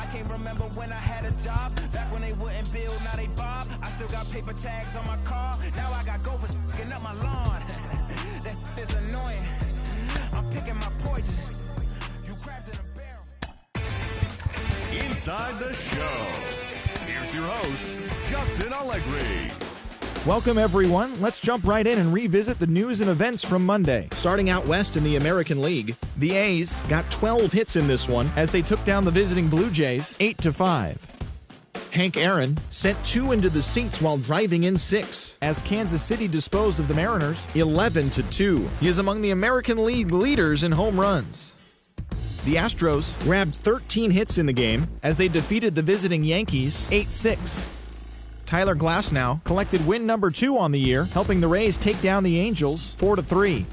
can't remember when I had a job. Back when they wouldn't build, now they bob. I still got paper tags on my car. Now I got gophers f***ing up my lawn. That is annoying. I'm picking my poison. You crabs in a barrel. Inside the show. Here's your host, Justin Allegri. Welcome, everyone. Let's jump right in and revisit the news and events from Monday. Starting out west in the American League, the A's got 12 hits in this one as they took down the visiting Blue Jays 8-5. Hank Aaron sent 2 into the seats while driving in 6 as Kansas City disposed of the Mariners 11-2. He is among the American League leaders in home runs. The Astros grabbed 13 hits in the game as they defeated the visiting Yankees 8-6. Tyler Glasnow collected win number 2 on the year, helping the Rays take down the Angels 4-3.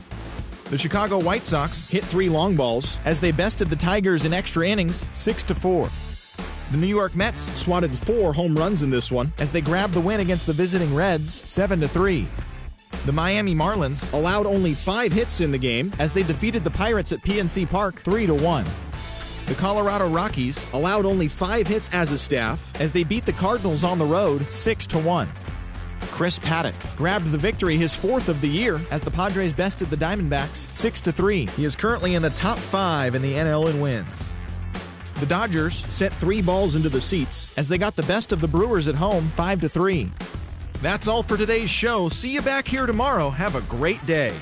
The Chicago White Sox hit 3 long balls as they bested the Tigers in extra innings 6-4. The New York Mets swatted 4 home runs in this one as they grabbed the win against the visiting Reds 7-3. The Miami Marlins allowed only 5 hits in the game as they defeated the Pirates at PNC Park 3-1. The Colorado Rockies allowed only 5 hits as a staff as they beat the Cardinals on the road 6-1. Chris Paddock grabbed the victory, his 4th of the year, as the Padres bested the Diamondbacks 6-3. He is currently in the top 5 in the NL in wins. The Dodgers sent 3 balls into the seats as they got the best of the Brewers at home 5-3. That's all for today's show. See you back here tomorrow. Have a great day.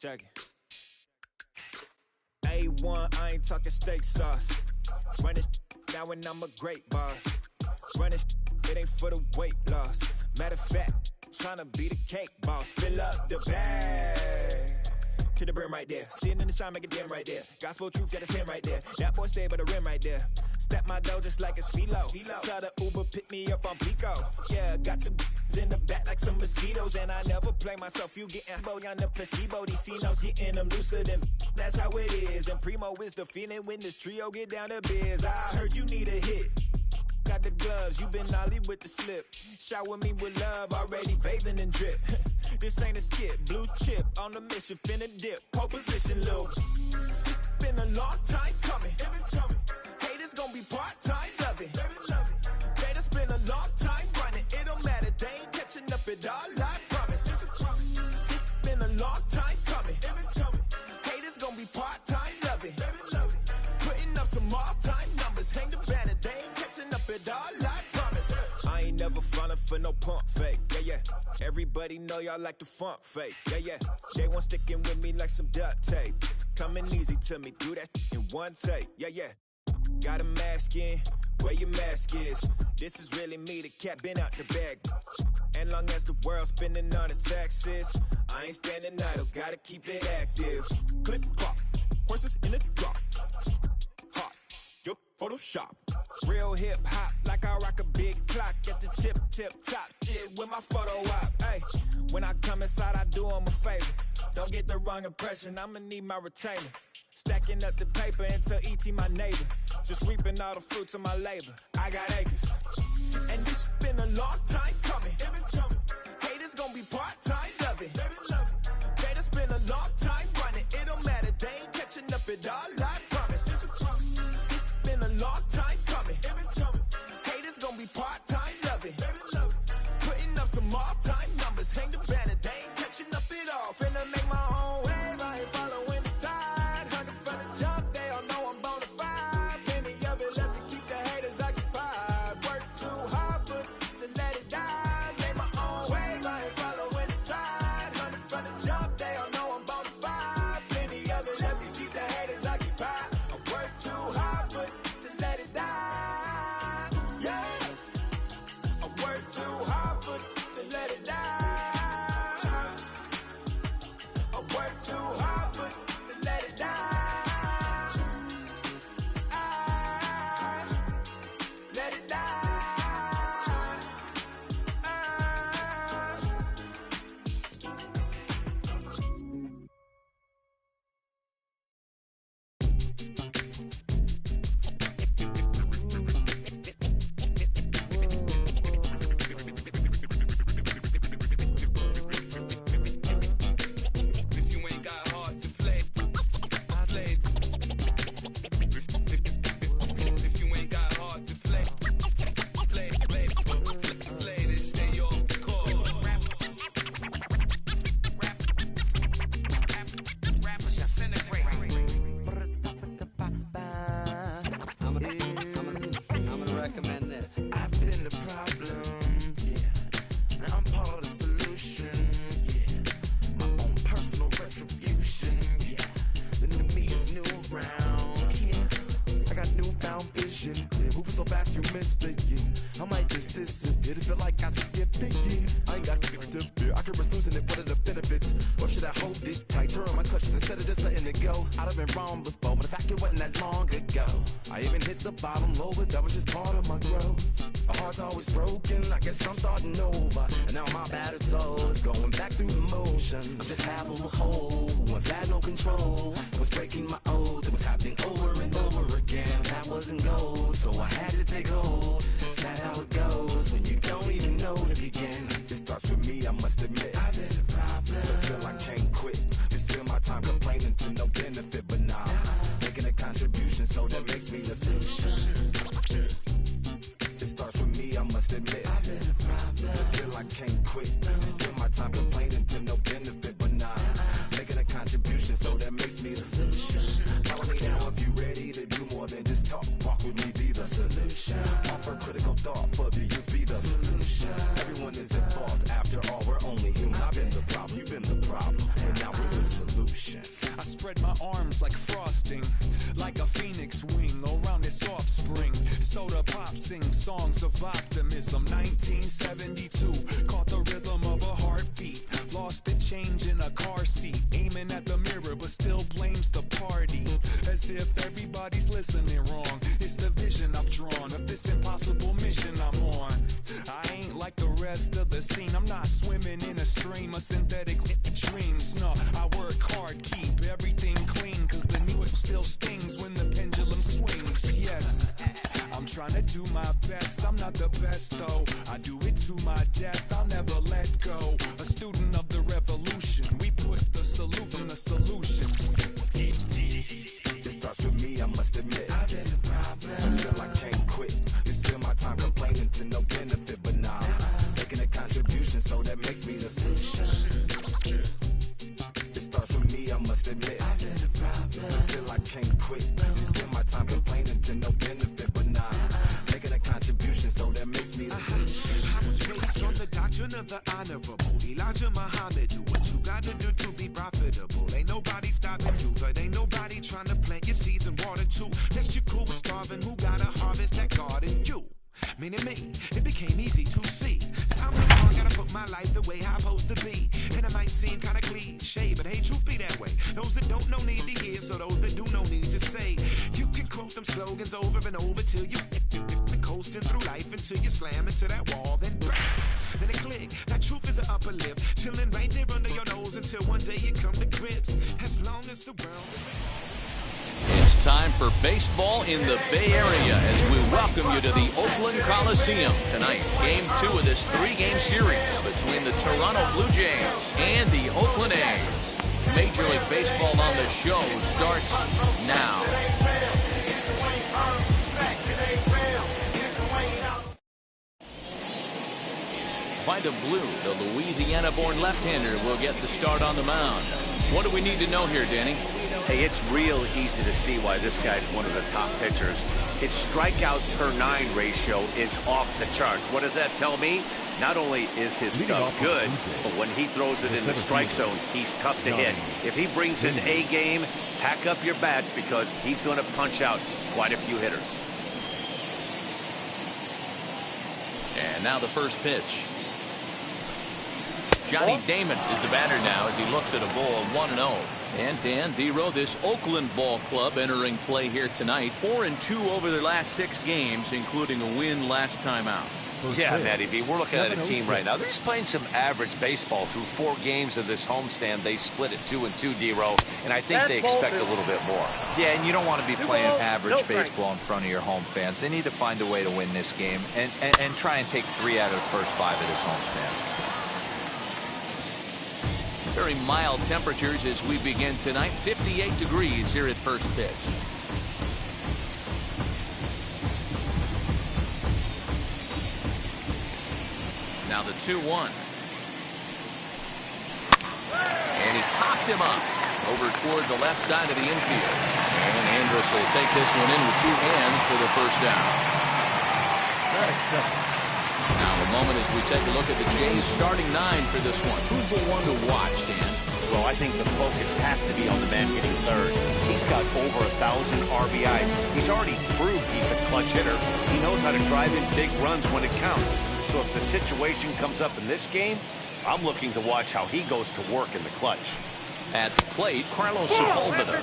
Check it. A1, I ain't talking steak sauce. Run this now and I'm a great boss. Run this, it ain't for the weight loss. Matter of fact, tryna be the cake boss. Fill up the bag to the brim right there. Standing in the shine, make it dim right there. Gospel truth, yeah, that's him right there. That boy stay by the rim right there. Step my dough just like it's philo. Tell the Uber, pick me up on Pico. Yeah, got two in the back like some mosquitoes. And I never play myself, you getting bold on the placebo. These C-notes getting them looser than that's how it is. And Primo is the feeling when this trio get down to biz. I heard you need a hit. Got the gloves, you been ollie with the slip. Shower me with love, already bathing in drip. This ain't a skip, blue chip on the mission, finna dip. Pole position, Lil. It's been a long time coming. Haters gon' be part-time, love it. Haters been a long time running. It don't matter, they ain't catching up at all, I promise. It's been a long time coming. Haters gon' be part-time, love it. Putting up some all-time numbers, hang the banner, they ain't catching up at all, I promise. I ain't never frontin' for no pump fake, yeah. Everybody know y'all like the funk fake, yeah. They want sticking with me like some duct tape. Coming easy to me, do that in one take, yeah. Got a mask in, where your mask is. This is really me, the cat been out the bag. And long as the world's spending on the taxes, I ain't standing idle, gotta keep it active. Click clock, horses in the drop. Hot, yup, Photoshop. Real hip hop, like I rock a big clock at the tip top. Shit with my photo op. Hey, when I come inside, I do 'em a favor. Don't get the wrong impression, I'ma need my retainer. Stacking up the paper until E.T. my neighbor. Just reaping all the fruits of my labor. I got acres. And this been a long time coming. Haters gon' be part-time, love it. Haters been a long time running. It don't matter, they ain't catching up at all, I promise. This been a long time coming. Haters gon' be part-time, love it. Putting up some all-time numbers. Hang the banner, they ain't catching up at all. Finna make my own wave, I ain't following the tide. Jump, they all know I'm bonafide. Plenty of it left to keep the haters occupied. Work too hard, but to let it die. Made my own wave, I ain't following the tide. 100 from the jump, they all know I'm bonafide. Plenty of it left to keep the haters occupied. I work too hard, but to let it die. Yeah, I work too hard, but to let it die. I work too hard, but to let it die. Bottom low, but that was just part of my growth. My heart's always broken, I guess I'm starting over. And now my battered soul is going back through the motions. I'm just half of a whole who once had no control. I was breaking my oath, it was happening over and over again. That wasn't gold, so I had to take hold. Sad how it goes when you don't even know to begin. It starts with me, I must admit. I've been a problem, but still I can't quit. Just spend my time complaining to no benefit, but nah. Making a contribution, so that makes me the solution. It starts with me, I must admit. I've been a problem, but still I can't quit. Just spend my time complaining to no benefit, but nah. Making a contribution, so that makes me the solution. Follow me now if you ready to do more than just talk. Walk with me, be the solution. Offer critical thought for the youth, be the solution. Everyone is involved, after all, we're only human. I've been the problem, you've been the problem, and now we're the solution. my arms like frosting, like a phoenix wing around its offspring. Soda pop sing songs of optimism. 1972, caught the rhythm of a heartbeat. Lost a change in a car seat, aiming at the mirror but still blames the party. As if everybody's listening wrong. It's the vision I've drawn of this impossible mission I'm on. I ain't like the rest of the scene. I'm not swimming in a stream of synthetic dreams. No, I work hard, keep everything clean, cause the new it still stings when the pendulum swings. Yes, I'm trying to do my best. I'm not the best though. I do it to my death. I'll never let go. A student of the revolution. We put the salute in the solution. It starts with me, I must admit. I've been a problem, but still I can't quit. You spend my time complaining to no benefit, but nah, making a contribution, so that makes me the solution. It starts with me, I must admit. I've been a problem, but still I can't quit. You spend my time complaining to no benefit, but nah, making a contribution, so that makes me the solution. I was raised on the doctrine of the honorable Elijah Muhammad. Do what you gotta do to be profitable. Ain't nobody stopping you, but ain't nobody trying to plant your seeds and water too. Lest you cool with starving, who gotta harvest that garden? You. Meaning me, it became easy to see. I'm the one, gotta put my life the way I'm supposed to be. And it might seem kinda cliche, but hey, truth be that way. Those that don't know need to hear, so those that do know need to say. You can quote them slogans over and over till you coasting through life until you slam into that wall, then bang, then it click. That truth is an upper lip, chilling right there under your nose until one day you come to grips. As long as the world. It's time for baseball in the Bay Area as we welcome you to the Oakland Coliseum tonight. Game 2 of this 3-game series between the Toronto Blue Jays and the Oakland A's. Major League Baseball on the show starts now. Vida Blue, the Louisiana-born left-hander, will get the start on the mound. What do we need to know here, Danny? Hey, it's real easy to see why this guy's one of the top pitchers. His strikeout per 9 ratio is off the charts. What does that tell me? Not only is his stuff good, but when he throws it in the strike zone, he's tough to hit. If he brings his A game, pack up your bats because he's going to punch out quite a few hitters. And now the first pitch. Johnny Damon is the batter now as he looks at a ball 1-0. And Dan Dero, this Oakland ball club entering play here tonight. 4-2 over their last 6 games, including a win last time out. Yeah, Matty B, we're looking at a team right now. They're just playing some average baseball through 4 games of this homestand. They split it 2-2, Dero, and I think they expect a little bit more. Yeah, and you don't want to be playing average baseball in front of your home fans. They need to find a way to win this game and try and take 3 out of the first 5 of this homestand. Very mild temperatures as we begin tonight. 58 degrees here at first pitch. Now the 2-1. And he popped him up over toward the left side of the infield. And Andrus will take this one in with 2 hands for the first down. Now a moment as we take a look at the Jays starting 9 for this one. Who's the one to watch, Dan? Well, I think the focus has to be on the man hitting third. He's got over 1,000 RBIs. He's already proved he's a clutch hitter. He knows how to drive in big runs when it counts. So if the situation comes up in this game, I'm looking to watch how he goes to work in the clutch. At the plate, Carlos Sepulveda.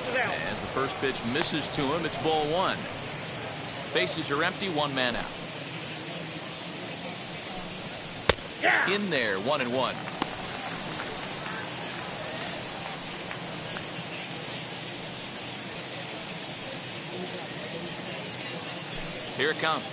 As the first pitch misses to him, it's ball 1. Bases are empty, 1 man out. In there, 1-1. Here it comes.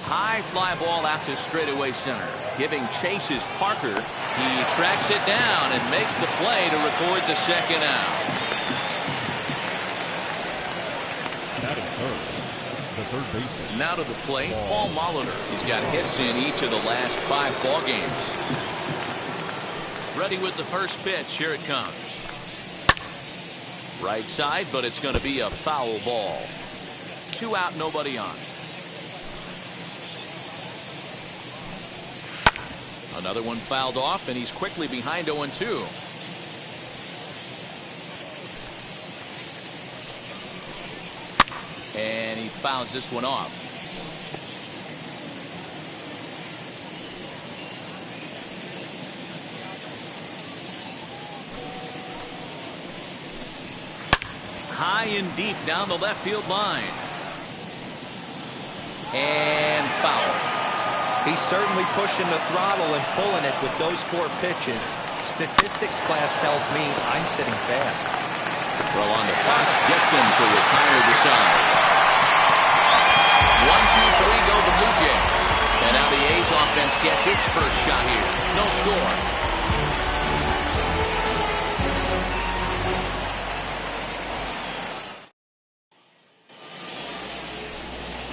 High fly ball out to straightaway center. Giving chase is Parker. He tracks it down and makes the play to record the second out. Now to the plate, Paul Molitor. He's got hits in each of the last 5 ball games. Ready with the first pitch. Here it comes. Right side, but it's going to be a foul ball. 2 out, nobody on. Another one fouled off, and he's quickly behind 0-2. fouls this one off. High and deep down the left field line. And foul. He's certainly pushing the throttle and pulling it with those 4 pitches. Statistics class tells me I'm sitting fast. Throw on to Fox gets him to retire the side. 1-2-3 go the Blue Jays. And now the A's offense gets its first shot here. No score.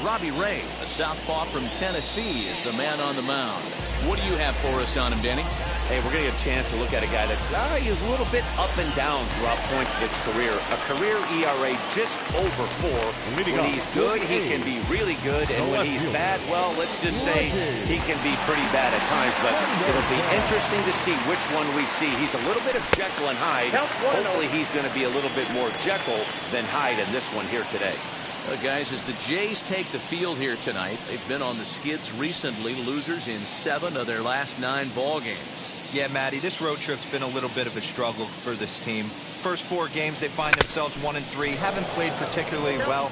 Robbie Ray, a southpaw from Tennessee, is the man on the mound. What do you have for us on him, Danny? Hey, we're going to get a chance to look at a guy that is a little bit up and down throughout points of his career. A career ERA just over 4. When he's good, he can be really good. And when he's bad, well, let's just say he can be pretty bad at times. But it'll be interesting to see which one we see. He's a little bit of Jekyll and Hyde. Hopefully he's going to be a little bit more Jekyll than Hyde in this one here today. Guys, as the Jays take the field here tonight, they've been on the skids recently, losers in 7 of their last 9 ball games. Yeah, Matty, this road trip's been a little bit of a struggle for this team. First 4 games, they find themselves 1-3, haven't played particularly well.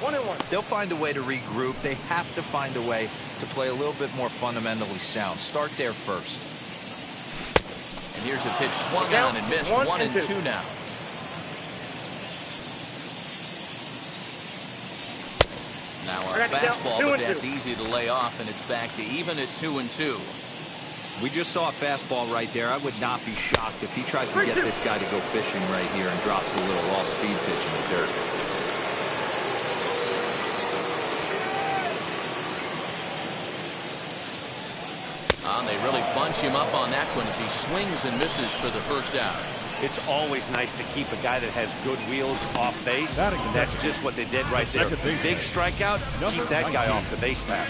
They'll find a way to regroup. They have to find a way to play a little bit more fundamentally sound. Start there first. And here's a pitch swung on and missed. 1-2 now. Now a fastball, but that's easy to lay off, and it's back to even at 2-2. We just saw a fastball right there. I would not be shocked if he tries to get this guy to go fishing right here and drops a little off-speed pitch in the dirt. They really bunch him up on that one as he swings and misses for the first out. It's always nice to keep a guy that has good wheels off base. That's just what they did right there. Big strikeout, keep that guy off the base path.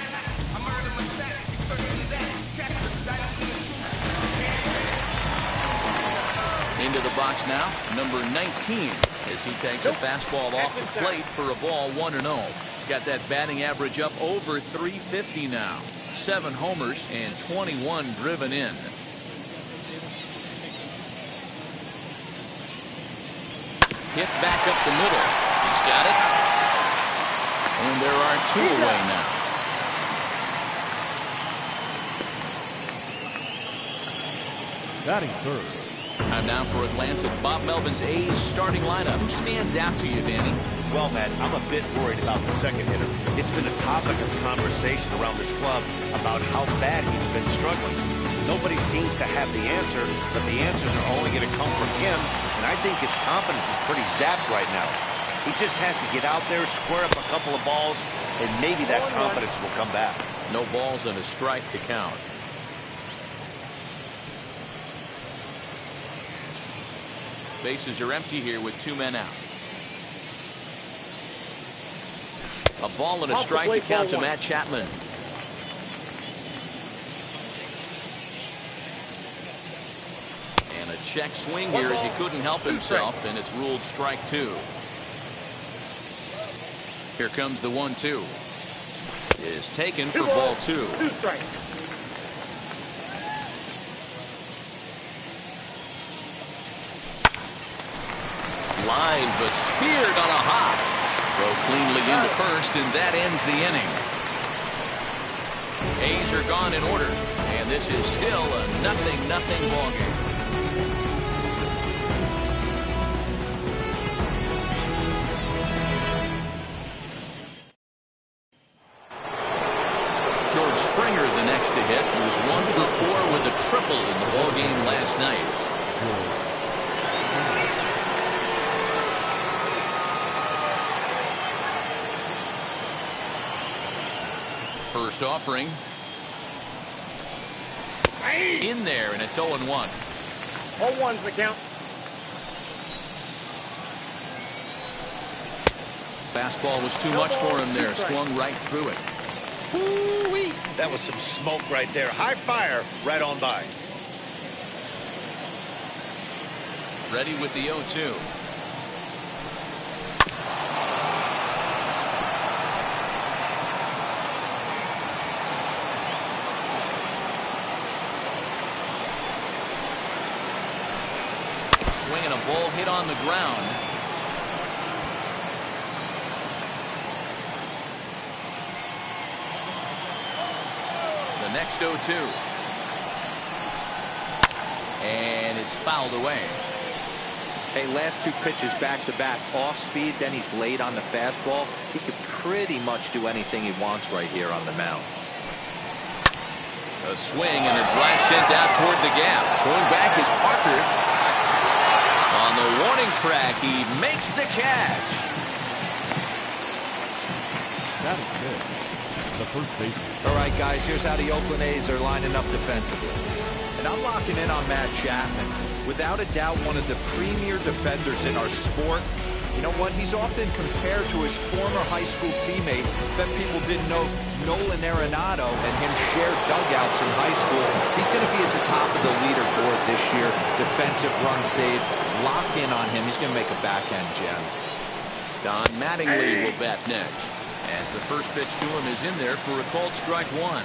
Into the box now, number 19, as he takes a fastball off the plate for a ball 1-0. He's got that batting average up over 350 now. 7 homers and 21 driven in. Hit back up the middle. He's got it. And there are 2 away now. Batting third. Time now for a glance at Bob Melvin's A's starting lineup. Who stands out to you, Danny? Well, Matt, I'm a bit worried about the second hitter. It's been a topic of conversation around this club about how bad he's been struggling. Nobody seems to have the answer, but the answers are only going to come from him, and I think his confidence is pretty zapped right now. He just has to get out there, square up a couple of balls, and maybe that confidence will come back. No balls and a strike to count. Bases are empty here with 2 men out. A ball and a strike to count to Matt Chapman. And a check swing here as he couldn't help himself, and it's ruled strike 2. Here comes the 1-2. Is taken for ball 2. 2 strikes. Line, but speared on a hop. Throw cleanly into first, and that ends the inning. A's are gone in order, and this is still a 0-0 ball game. George Springer, the next to hit, was 1 for 4 with a triple in the ball game last night. First offering. In there, and it's 0-1. 0-1's the count. Fastball was too much for him there. Swung right through it. Woo-wee! That was some smoke right there. High fire right on by. Ready with the 0-2. Ball hit on the ground. The next 0-2. And it's fouled away. Hey, last two pitches back-to-back, off speed, then he's late on the fastball. He could pretty much do anything he wants right here on the mound. A swing and a drive sent out toward the gap. Going back is Parker. On the warning track, he makes the catch. That is good. The first baseman. All right, guys, here's how the Oakland A's are lining up defensively. And I'm locking in on Matt Chapman. Without a doubt, one of the premier defenders in our sport. You know what? He's often compared to his former high school teammate. Bet people didn't know Nolan Arenado and him shared dugouts in high school. He's going to be at the top of the leaderboard this year. Defensive run saved. Lock in on him. He's going to make a backhand gem. Don Mattingly will bat next, as the first pitch to him is in there for a called strike one.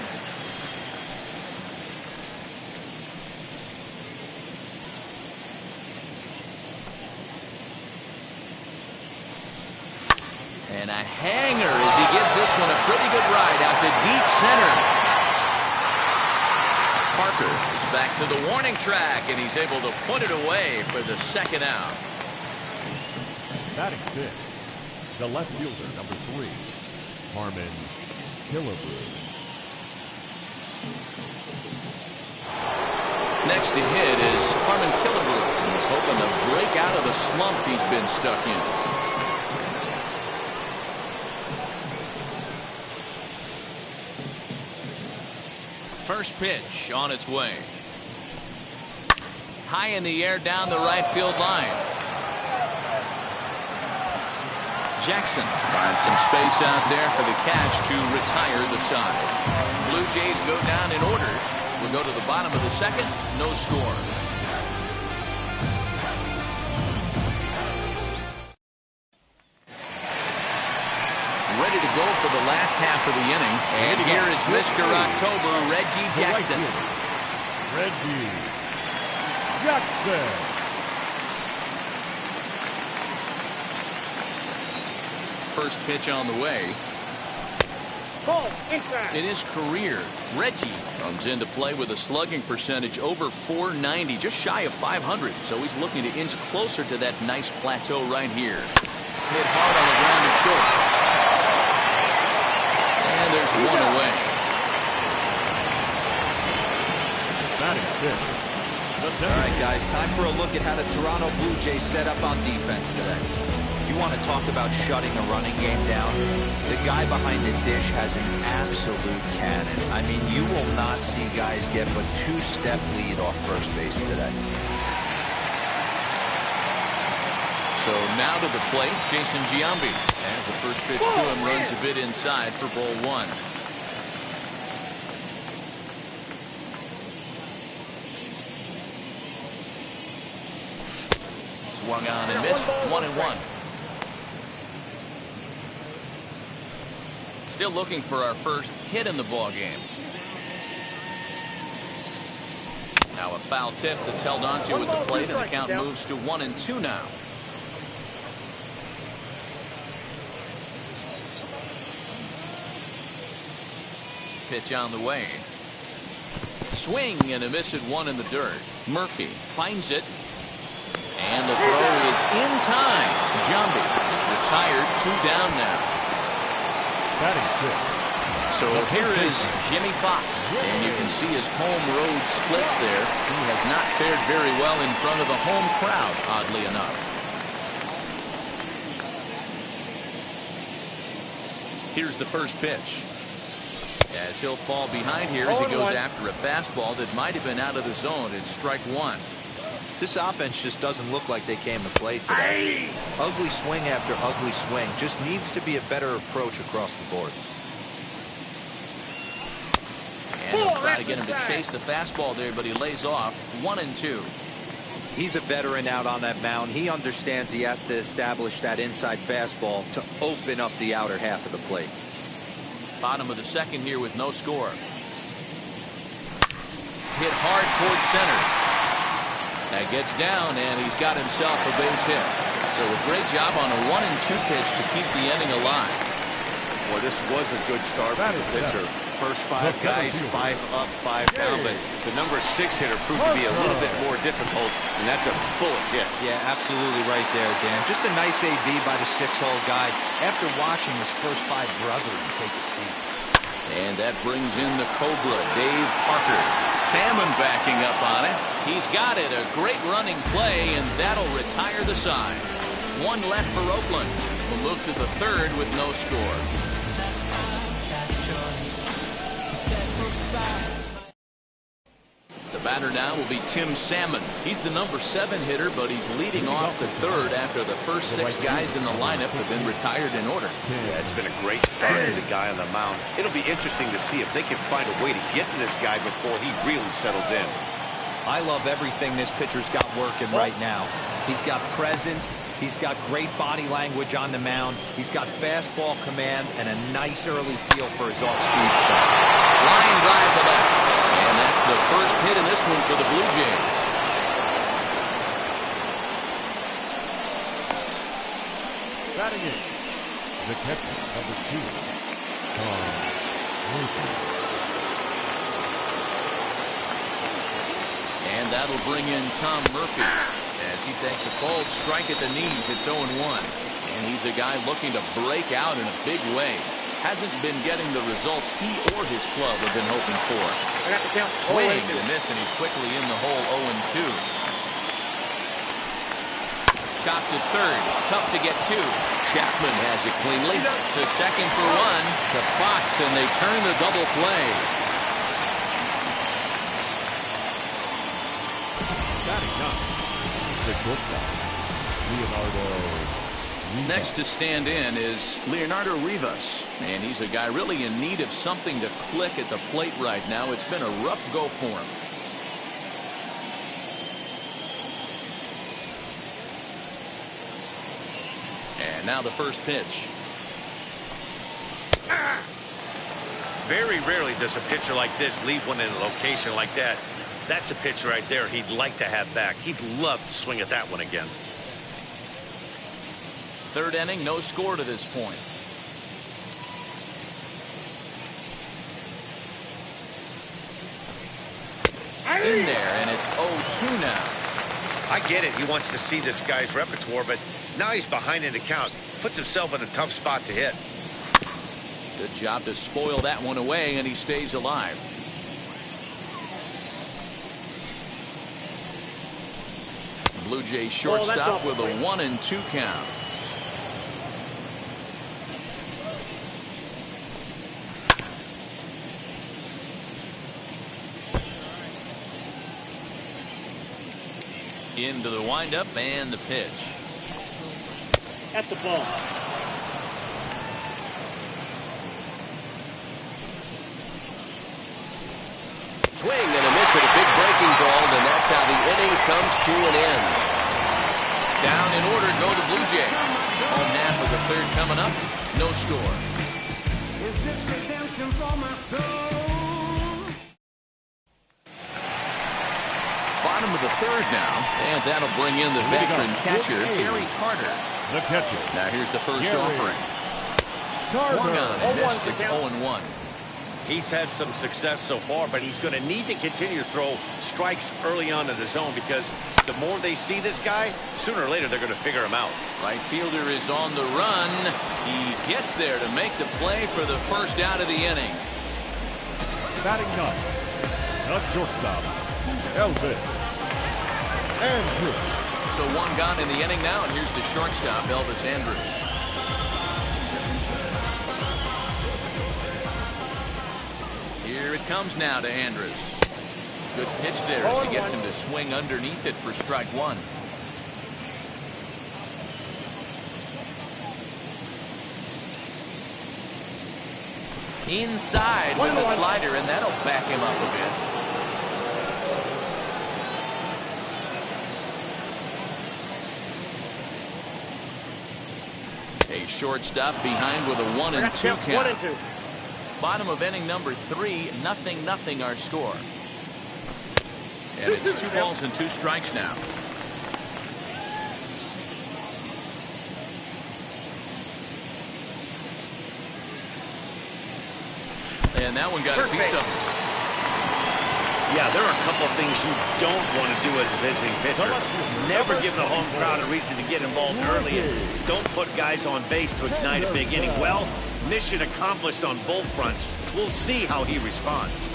And a hanger as he gives this one a pretty good ride out to deep center. Parker is back to the warning track, and he's able to put it away for the second out. Batting fifth, the left fielder, number 3, Harmon Killebrew. Next to hit is Harmon Killebrew. He's hoping to break out of the slump he's been stuck in. First pitch on its way. High in the air down the right field line. Jackson finds some space out there for the catch to retire the side. Blue Jays go down in order. We'll go to the bottom of the second. No score. Ready to go for the last half of the inning. And here is Mr. October, Reggie Jackson. Reggie Jackson. First pitch on the way. In his career, Reggie comes into play with a slugging percentage over .490, just shy of .500. So he's looking to inch closer to that nice plateau right here. Hit hard on the ground to short. And there's one away. Batting fifth. All right, guys, time for a look at how the Toronto Blue Jays set up on defense today. If you want to talk about shutting a running game down, the guy behind the dish has an absolute cannon. I mean, you will not see guys get a two-step lead off first base today. So now to the plate, Jason Giambi. As the first pitch to him runs a bit inside for ball one. Swung on and missed. 1-1. Still looking for our first hit in the ball game. Now a foul tip that's held onto at the plate, and the count moves to 1-2 now. Pitch on the way. Swing and a miss at one in the dirt. Murphy finds it. And the throw is in time. Giambi is retired, 2 down now. Batting fifth. So here is Jimmy Fox. And you can see his home road splits there. He has not fared very well in front of the home crowd, oddly enough. Here's the first pitch. As he'll fall behind here as he goes after a fastball that might have been out of the zone. It's strike one. This offense just doesn't look like they came to play today. Ugly swing after ugly swing. Just needs to be a better approach across the board. And he'll try to get him to chase the fastball there, but he lays off. 1-2. He's a veteran out on that mound. He understands he has to establish that inside fastball to open up the outer half of the plate. Bottom of the second here with no score. Hit hard towards center. That gets down, and he's got himself a base hit. So a great job on a 1-2 pitch to keep the inning alive. Well, this was a good start for the pitcher. First 5 guys, 5 up, 5 down, but the number 6 hitter proved to be a little bit more difficult, and that's a bullet hit. Yeah, absolutely right there, Dan. Just a nice AB by the 6-hole guy after watching his first 5 brethren take a seat. And that brings in the Cobra, Dave Parker. Salmon backing up on it. He's got it. A great running play, and that'll retire the side. 1 left for Oakland. We'll move to the 3rd with no score. The batter now will be Tim Salmon. He's the number 7 hitter, but he's leading off the 3rd after the first 6 guys in the lineup have been retired in order. Yeah, it's been a great start to the guy on the mound. It'll be interesting to see if they can find a way to get to this guy before he really settles in. I love everything this pitcher's got working right now. He's got presence. He's got great body language on the mound. He's got fastball command and a nice early feel for his off-speed stuff. Line drive to left. And that's the first hit in this one for the Blue Jays. Batting in, the catcher, number 2, Tom Murphy. And that'll bring in Tom Murphy as he takes a cold strike at the knees. It's 0-1. And he's a guy looking to break out in a big way. Hasn't been getting the results he or his club have been hoping for. I got the count. Swing and a miss, and he's quickly in the hole. 0-2. Chopped to 3rd. Tough to get to. Chapman has it cleanly. To 2nd for 1. To Fox, and they turn the double play. Batting up, the shortstop, Leonardo. Next to stand in is Leonardo Rivas, and he's a guy really in need of something to click at the plate right now. It's been a rough go for him. And now the first pitch. Very rarely does a pitcher like this leave one in a location like that. That's a pitch right there he'd like to have back. He'd love to swing at that one again. 3rd inning, no score to this point. In there, and it's 0-2 now. I get it. He wants to see this guy's repertoire, but now he's behind in the count. Puts himself in a tough spot to hit. Good job to spoil that one away, and he stays alive. Blue Jays shortstop with a 1-2 count. Into the windup and the pitch. That's the ball. Swing and a miss at a big breaking ball, and that's how the inning comes to an end. Down in order go the Blue Jays. Home half of the 3rd coming up. No score. Is this redemption for my soul? Bottom of the 3rd now, and that'll bring in the veteran catcher, Gary Carter. The catcher. Now here's the first Gary offering. Carter. Swung on and missed. It's 0-1. He's had some success so far, but he's going to need to continue to throw strikes early on in the zone because the more they see this guy, sooner or later they're going to figure him out. Right fielder is on the run. He gets there to make the play for the first out of the inning. Batting ninth, the shortstop, Elvis Andrus. So 1 gone in the inning now, and here's the shortstop, Elvis Andrus. Here it comes now to Andrus. Good pitch there as he gets him to swing underneath it for strike 1. Inside with the slider, and that'll back him up a bit. A shortstop behind with a 1-2 count. Bottom of inning number 3, 0-0 our score. And it's 2 balls and 2 strikes now. And that one got a piece of it. Yeah, there are a couple of things you don't want to do as a visiting pitcher. Never give the home crowd a reason to get involved early, and don't put guys on base to ignite a big inning. Well, mission accomplished on both fronts. We'll see how he responds.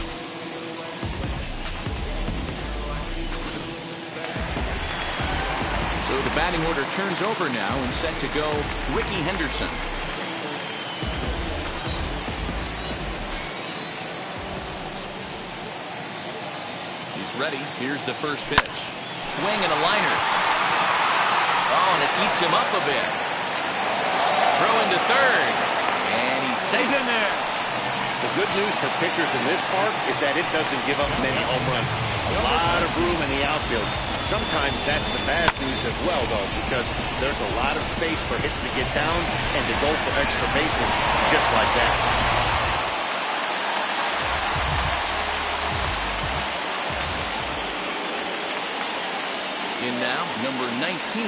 So the batting order turns over now and set to go Ricky Henderson. Ready. Here's the first pitch. Swing and a liner. Oh, and it eats him up a bit. Throw into third. And he's safe in there. The good news for pitchers in this park is that it doesn't give up many home runs. A lot of room in the outfield. Sometimes that's the bad news as well, though, because there's a lot of space for hits to get down and to go for extra bases just like that. In now, number 19,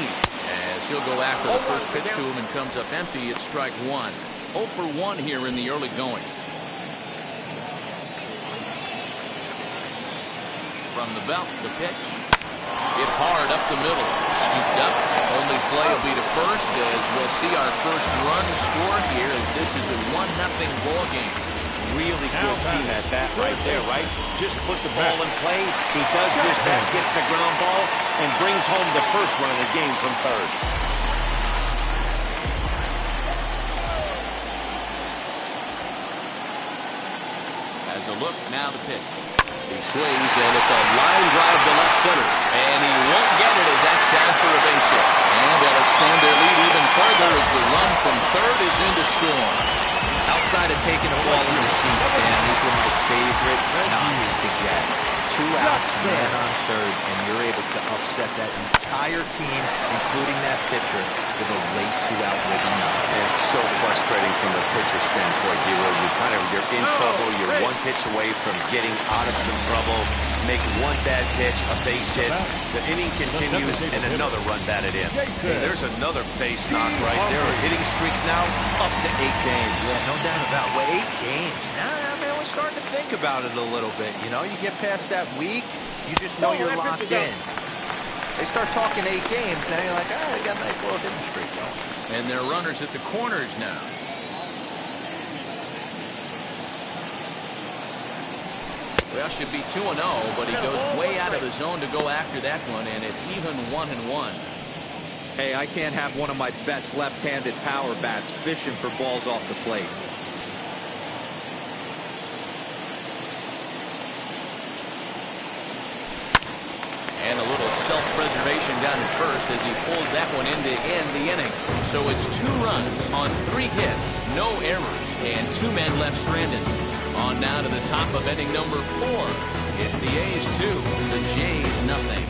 as he'll go after the first pitch to him and comes up empty. It's strike 1. 0 for 1 here in the early going. From the belt, the pitch. Hit hard up the middle. Scooped up. Only play will be to first, as we'll see our first run scored here, as this is a 1-0 ball game. Really good team at bat right there, right? Just put the ball in play. He does just that, gets the ground ball, and brings home the first run of the game from third. As a look, now the pitch. He swings, and it's a line drive to left center. And he won't get it as that's down for a base hit. And they'll extend their lead even further as the run from third is in to score. Outside of taking a ball in the seats, Dan, these were my favorite knocks to get. 2 outs, man on third, and you're able to upset that entire team, including that pitcher, with a late 2-out winning knock. And it's so frustrating from the pitcher standpoint, D-Road. You're in trouble. You're 1 pitch away from getting out of some trouble. Make 1 bad pitch, a base hit. The inning continues, and another run batted in. Hey, there's another base knock right there. A hitting streak now up to 8 games. Yeah, no doubt about it. Well, 8 games. Now, man, we're starting to think about it a little bit. You know, you get past that week, you just know you're locked in. They start talking 8 games, now you're like, all right, I got a nice little hitting streak going. And they're runners at the corners now. Well, should be 2-0, but he goes way out of the zone to go after that one, and it's even 1-1. Hey, I can't have one of my best left-handed power bats fishing for balls off the plate. And a little self-preservation down at first as he pulls that one in to end the inning. So it's 2 runs on 3 hits, no errors, and 2 men left stranded. On now to the top of inning number 4. It's the A's 2, the Jays nothing.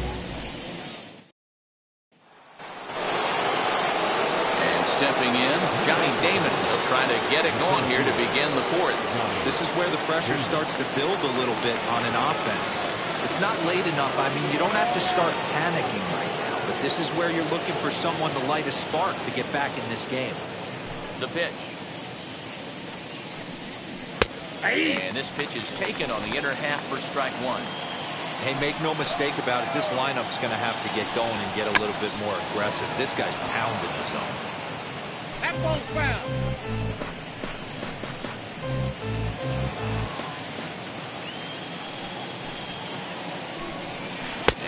And stepping in, Johnny Damon will try to get it going here to begin the 4th. This is where the pressure starts to build a little bit on an offense. It's not late enough. I mean, you don't have to start panicking right now, but this is where you're looking for someone to light a spark to get back in this game. The pitch. And this pitch is taken on the inner half for strike 1. Hey, make no mistake about it, this lineup's going to have to get going and get a little bit more aggressive. This guy's pounding the zone. That ball's foul.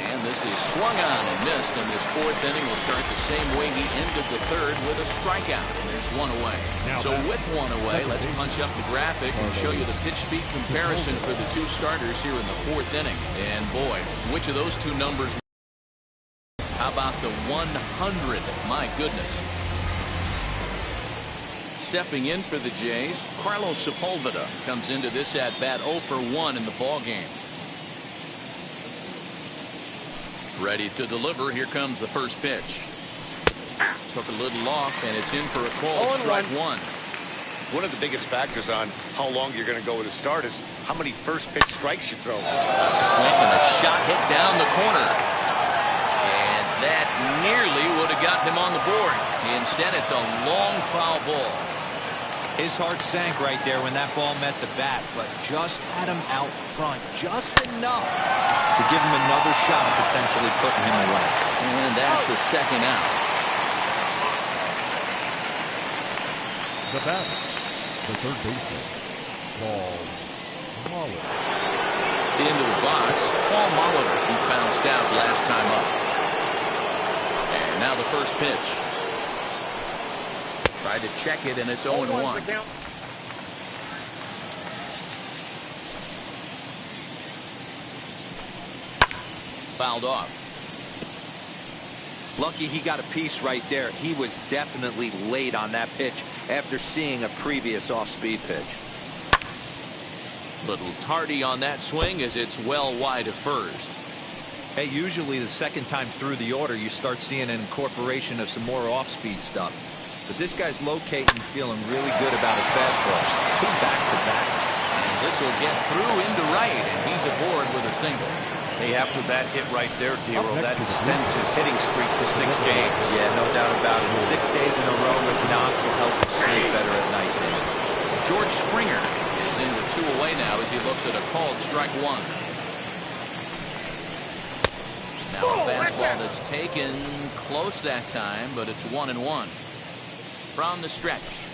And this is swung on and missed, and this 4th inning will start the same way he ended the 3rd with a strikeout. And there's 1 away. So with 1 away, let's punch up the graphic and show you the pitch speed comparison for the 2 starters here in the 4th inning. And boy, which of those 2 numbers? How about the 100? My goodness. Stepping in for the Jays, Carlos Sepulveda comes into this at-bat 0 for 1 in the ballgame. Ready to deliver. Here comes the first pitch. Took a little off, and it's in for a call. Strike 1. one of the biggest factors on how long you're going to go with a start is how many first pitch strikes you throw. A swing and a shot hit down the corner. And that nearly would have gotten him on the board. Instead, it's a long foul ball. His heart sank right there when that ball met the bat, but just had him out front just enough to give him another shot of potentially putting him away. And that's the second out. The batter, the third baseman, Paul Molitor. Into the box, Paul Molitor, who bounced out last time up. And now the first pitch. Tried to check it, and it's 0-1. Fouled off. Lucky he got a piece right there. He was definitely late on that pitch after seeing a previous off-speed pitch. Little tardy on that swing as it's well wide of first. Hey, usually the second time through the order, you start seeing an incorporation of some more off-speed stuff. But this guy's locating, feeling really good about his fastball. 2 back-to-back. And this will get through into right, and he's aboard with a single. Hey, after that hit right there, Dero, that extends his hitting streak to 6 games. Yeah, no doubt about it. 6 days in a row with knocks will help him sleep better at night, man. George Springer is in with 2 away now as he looks at a called strike 1. Now a fastball that's taken close that time, but it's 1-1. From the stretch.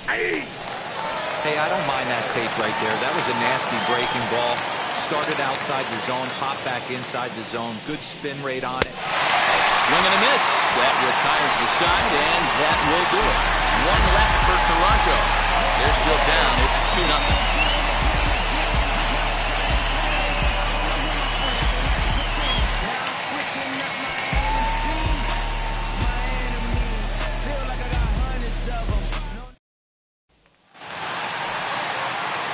Hey, I don't mind that take right there. That was a nasty breaking ball. Started outside the zone, popped back inside the zone. Good spin rate on it. Swing and a miss. That retires the side, and that will do it. 1 left for Toronto. They're still down. It's 2-0.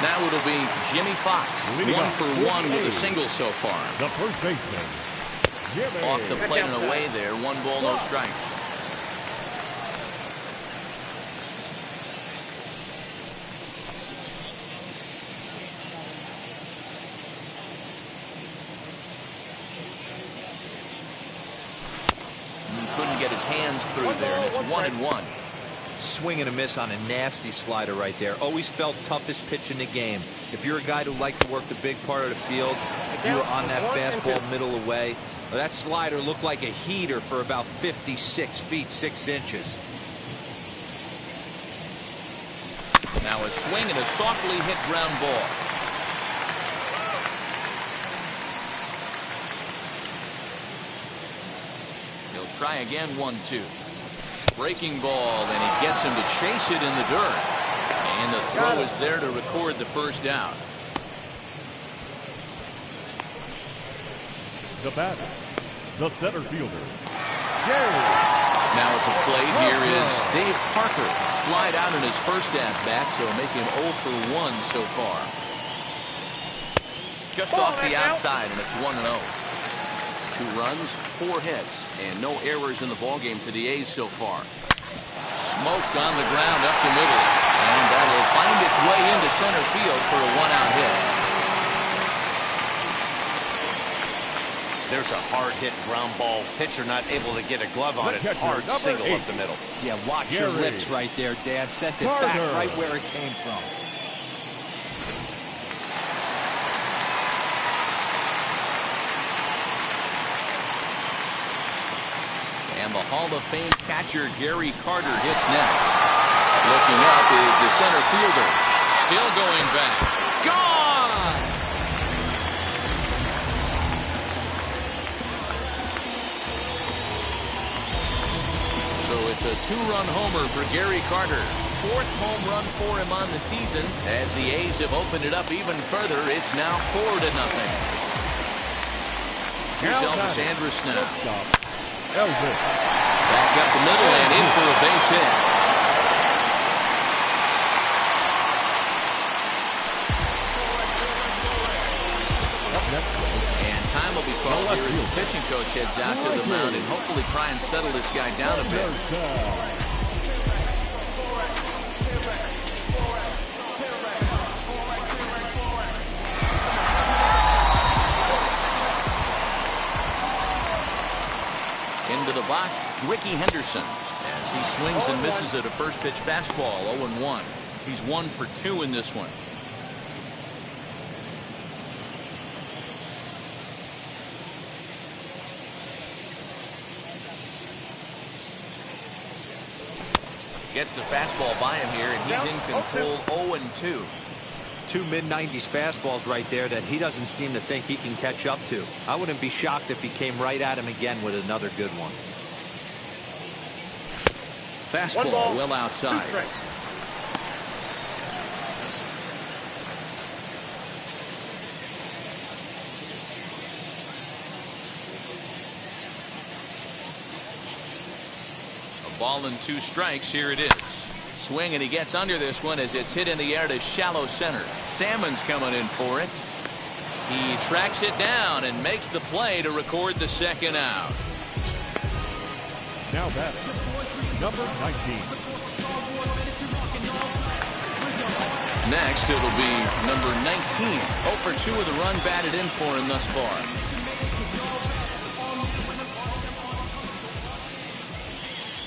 Now it'll be Jimmy Fox, 1-for-1 with a single so far. The first baseman, Jimmy. Off the plate and away there, 1 ball, no strikes. Couldn't get his hands through there, and it's 1-1. Swing and a miss on a nasty slider right there. Always felt toughest pitch in the game. If you're a guy who liked to work the big part of the field, you were on that fastball middle away. Well, that slider looked like a heater for about 56 feet 6 inches. Now a swing and a softly hit ground ball. He'll try again, 1-2. Breaking ball, and he gets him to chase it in the dirt. And the throw is there to record the first out. The batter, the center fielder, Jerry. Now at the plate here is Dave Parker. Flied out in his first at-bat, so make him 0-for-1 so far. Just off the outside, and it's 1-0. 2 runs, 4 hits, and no errors in the ballgame for the A's so far. Smoked on the ground up the middle, and that'll find its way into center field for a 1-out hit. There's a hard hit ground ball. Pitcher not able to get a glove on it. Hard single up the middle. Yeah, watch your lips right there, Dan. Sent it back right where it came from. And the Hall of Fame catcher Gary Carter hits next. Looking up is the center fielder. Still going back. Gone! So it's a 2-run homer for Gary Carter. 4th home run for him on the season. As the A's have opened it up even further, it's now 4-0. Here's Elvis Andrus now. Elvis. Back up the middle and in for a base hit. And time will be called here as the pitching coach heads out to the mound and hopefully try and settle this guy down a bit. Giants, Ricky Henderson, as he swings and misses at a first pitch fastball, 0-1. He's 1 for 2 in this one. Gets the fastball by him here, and he's in control, 0-2. 2 mid-90s fastballs right there that he doesn't seem to think he can catch up to. I wouldn't be shocked if he came right at him again with another good one. Fastball well outside. A ball and 2 strikes. Here it is. Swing, and he gets under this one as it's hit in the air to shallow center. Salmon's coming in for it. He tracks it down and makes the play to record the second out. Now batting, number 19. Next, it'll be number 19. 0 for 2 with a run batted in for him thus far.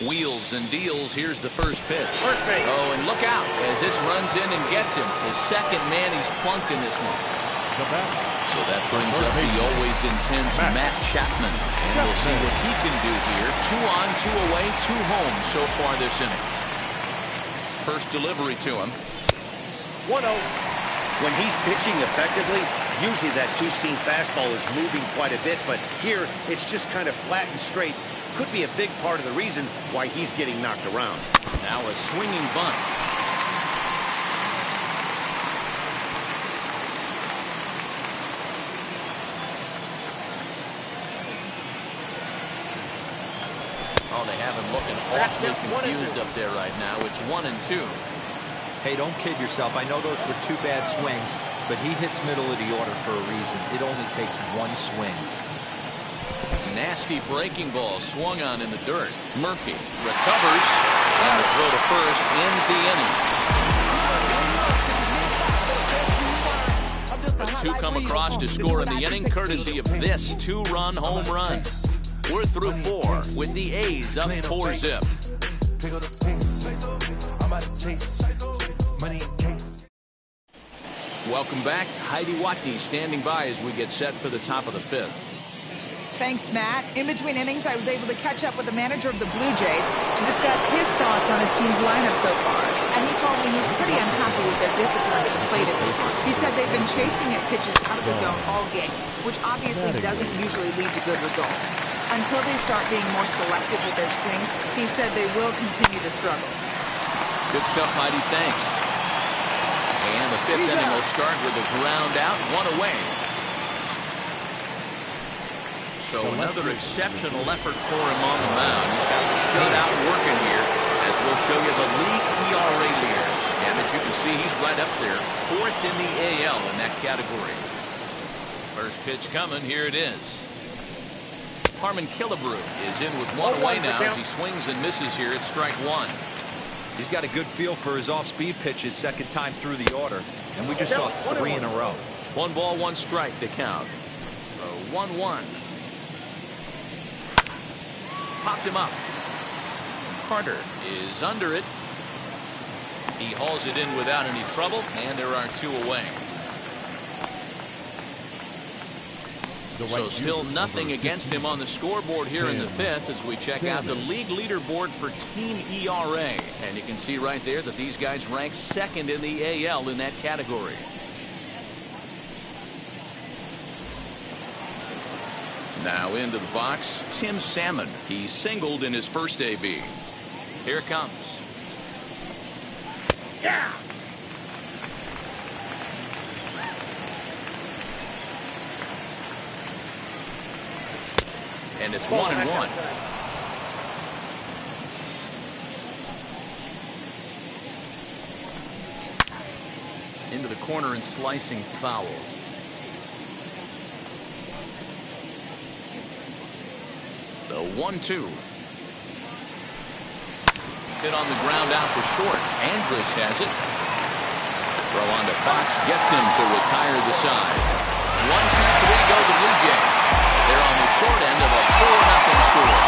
Wheels and deals. Here's the first pitch. Oh, and look out as this runs in and gets him. His second man he's plunked in this one. So that brings up the always intense Matt Chapman. And we'll see what he can do here. 2 on, 2 away, 2 home so far this inning. First delivery to him. 1-0. When he's pitching effectively, usually that two-seam fastball is moving quite a bit, but here it's just kind of flat and straight. Could be a big part of the reason why he's getting knocked around. Now a swinging bunt. Oh, they have him looking awfully confused up there right now. It's 1-2. Hey, don't kid yourself. I know those were 2 bad swings, but he hits middle of the order for a reason. It only takes 1 swing. Nasty breaking ball swung on in the dirt. Murphy recovers, and the throw to first ends the inning. The 2 come across to score in the inning, courtesy of this 2-run home run. We're through 4 with the A's up 4-zip. Welcome back. Heidi Watney standing by as we get set for the top of the 5th. Thanks, Matt. In between innings, I was able to catch up with the manager of the Blue Jays to discuss his thoughts on his team's lineup so far. And he told me he's pretty unhappy with their discipline at the plate at this point. He said they've been chasing at pitches out of the zone all game, which obviously doesn't usually lead to good results. Until they start being more selective with their swings, he said they will continue to struggle. Good stuff, Heidi. Thanks. And the 5th inning will start with a ground out, 1 away. So another exceptional effort for him on the mound. He's got the shutout working here, as we'll show you the league ERA leaders. And as you can see, he's right up there, 4th in the AL in that category. First pitch coming. Here it is. Harmon Killebrew is in with 1 away now as he swings and misses here at strike 1. He's got a good feel for his off-speed pitches second time through the order. And we just saw 3 in a row. 1 ball, 1 strike to count. 1-1. Popped him up. Carter is under it. He hauls it in without any trouble, and there are 2 away. So still nothing against him on the scoreboard here in the 5th as we check out the league leaderboard for team ERA. And you can see right there that these guys rank 2nd in the AL in that category. Now into the box, Tim Salmon. He singled in his first AB. Here it comes. Yeah. And it's 1-1. Into the corner and slicing foul. The 1-2. Hit on the ground out for short. Andrus has it. Throw on to Fox. Gets him to retire the side. 1-2-3 go the Blue Jays. They're on the short end of a 4-0 score.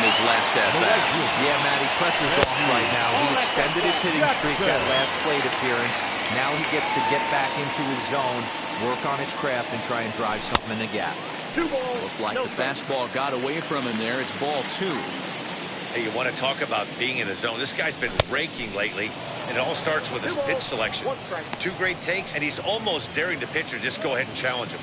in his last at-bat. Yeah, Matty, pressure's off right now. He extended his hitting streak that last plate appearance. Now he gets to get back into his zone, work on his craft, and try and drive something in the gap. Looked like the fastball got away from him there. It's ball 2. Hey, you want to talk about being in the zone? This guy's been raking lately, and it all starts with his pitch selection. 2 great takes, and he's almost daring the pitcher just go ahead and challenge him.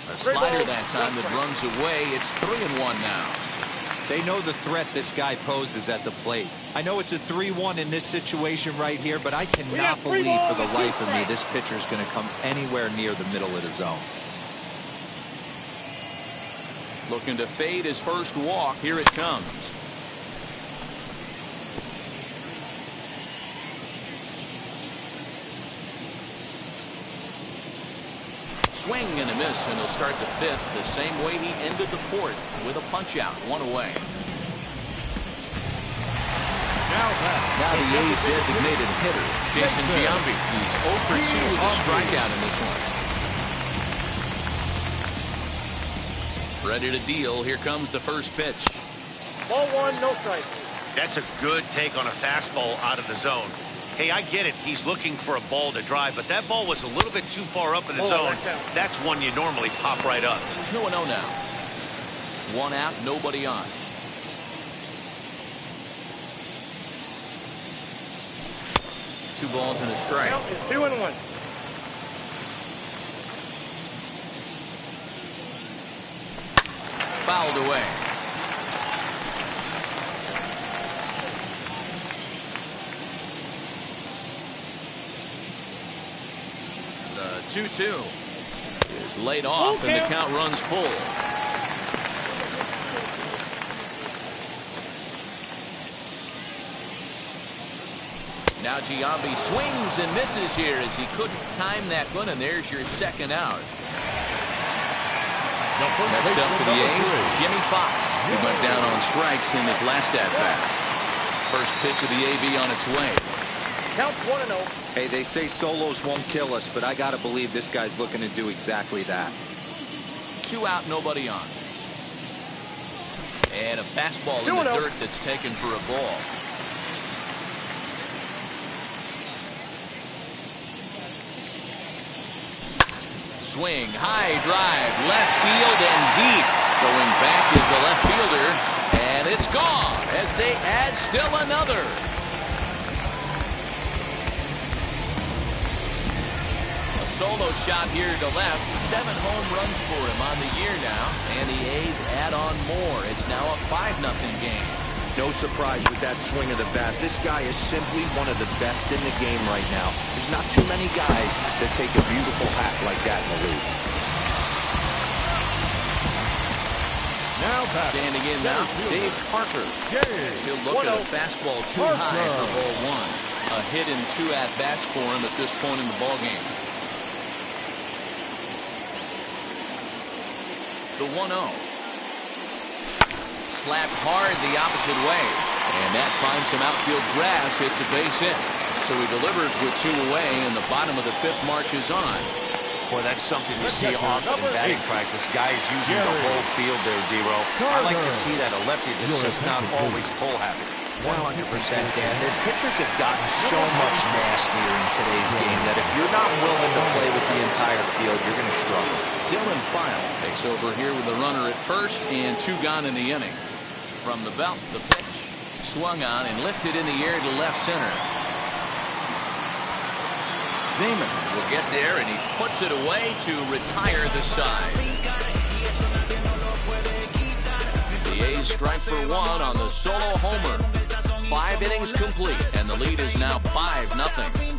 A slider that time that runs away. It's 3-1 now. They know the threat this guy poses at the plate. I know it's a 3-1 in this situation right here, but I cannot believe for the life of me this pitcher's going to come anywhere near the middle of the zone. Looking to fade his first walk. Here it comes. Swing and a miss, and he'll start the 5th the same way he ended the 4th with a punch out. 1 away. Now the A's designated hitter, Jason Giambi. He's 0 for 2 with a strikeout in this one. Ready to deal. Here comes the first pitch. Ball 1, no strike. That's a good take on a fastball out of the zone. Hey, I get it. He's looking for a ball to drive, but that ball was a little bit too far up in the zone. That's one you normally pop right up. 2-0 now. 1 out, nobody on. Two balls and a strike. 2-1. Fouled away. The 2-2 is laid off, and the count runs full. Now Giambi swings and misses here as he couldn't time that one, and there's your second out. Next up for the A's, Jimmy Fox, who went down on strikes in his last at-bat. First pitch of the AV on its way. Counts 1-0. Hey, they say solos won't kill us, but I got to believe this guy's looking to do exactly that. 2 out, nobody on. And a fastball in the dirt that's taken for a ball. Swing, high drive, left field and deep. Going back is the left fielder, and it's gone as they add still another. A solo shot here to left. 7 home runs for him on the year now, and the A's add on more. It's now a 5-0 game. No surprise with that swing of the bat. This guy is simply one of the best in the game right now. There's not too many guys that take a beautiful hack like that in the league. Now standing in now, Dave Parker. He'll look at a fastball too high for ball 1. A hit in 2 at-bats for him at this point in the ballgame. The 1-0. Slapped hard the opposite way, and that finds some outfield grass. It's a base hit, so he delivers with 2 away, and the bottom of the 5th marches on. Boy, that's something you see often in batting practice. Guys using the whole field there, D-Row. I like to see that. A lefty that's just not always pull happy. 100%, Dan. The pitchers have gotten so much nastier in today's game that if you're not willing to play with the entire field, you're going to struggle. Dylan File takes over here with a runner at first and 2 gone in the inning. From the belt, the pitch swung on and lifted in the air to left center. Damon will get there, and he puts it away to retire the side. The A's strike for 1 on the solo homer. 5 innings complete, and the lead is now 5-0.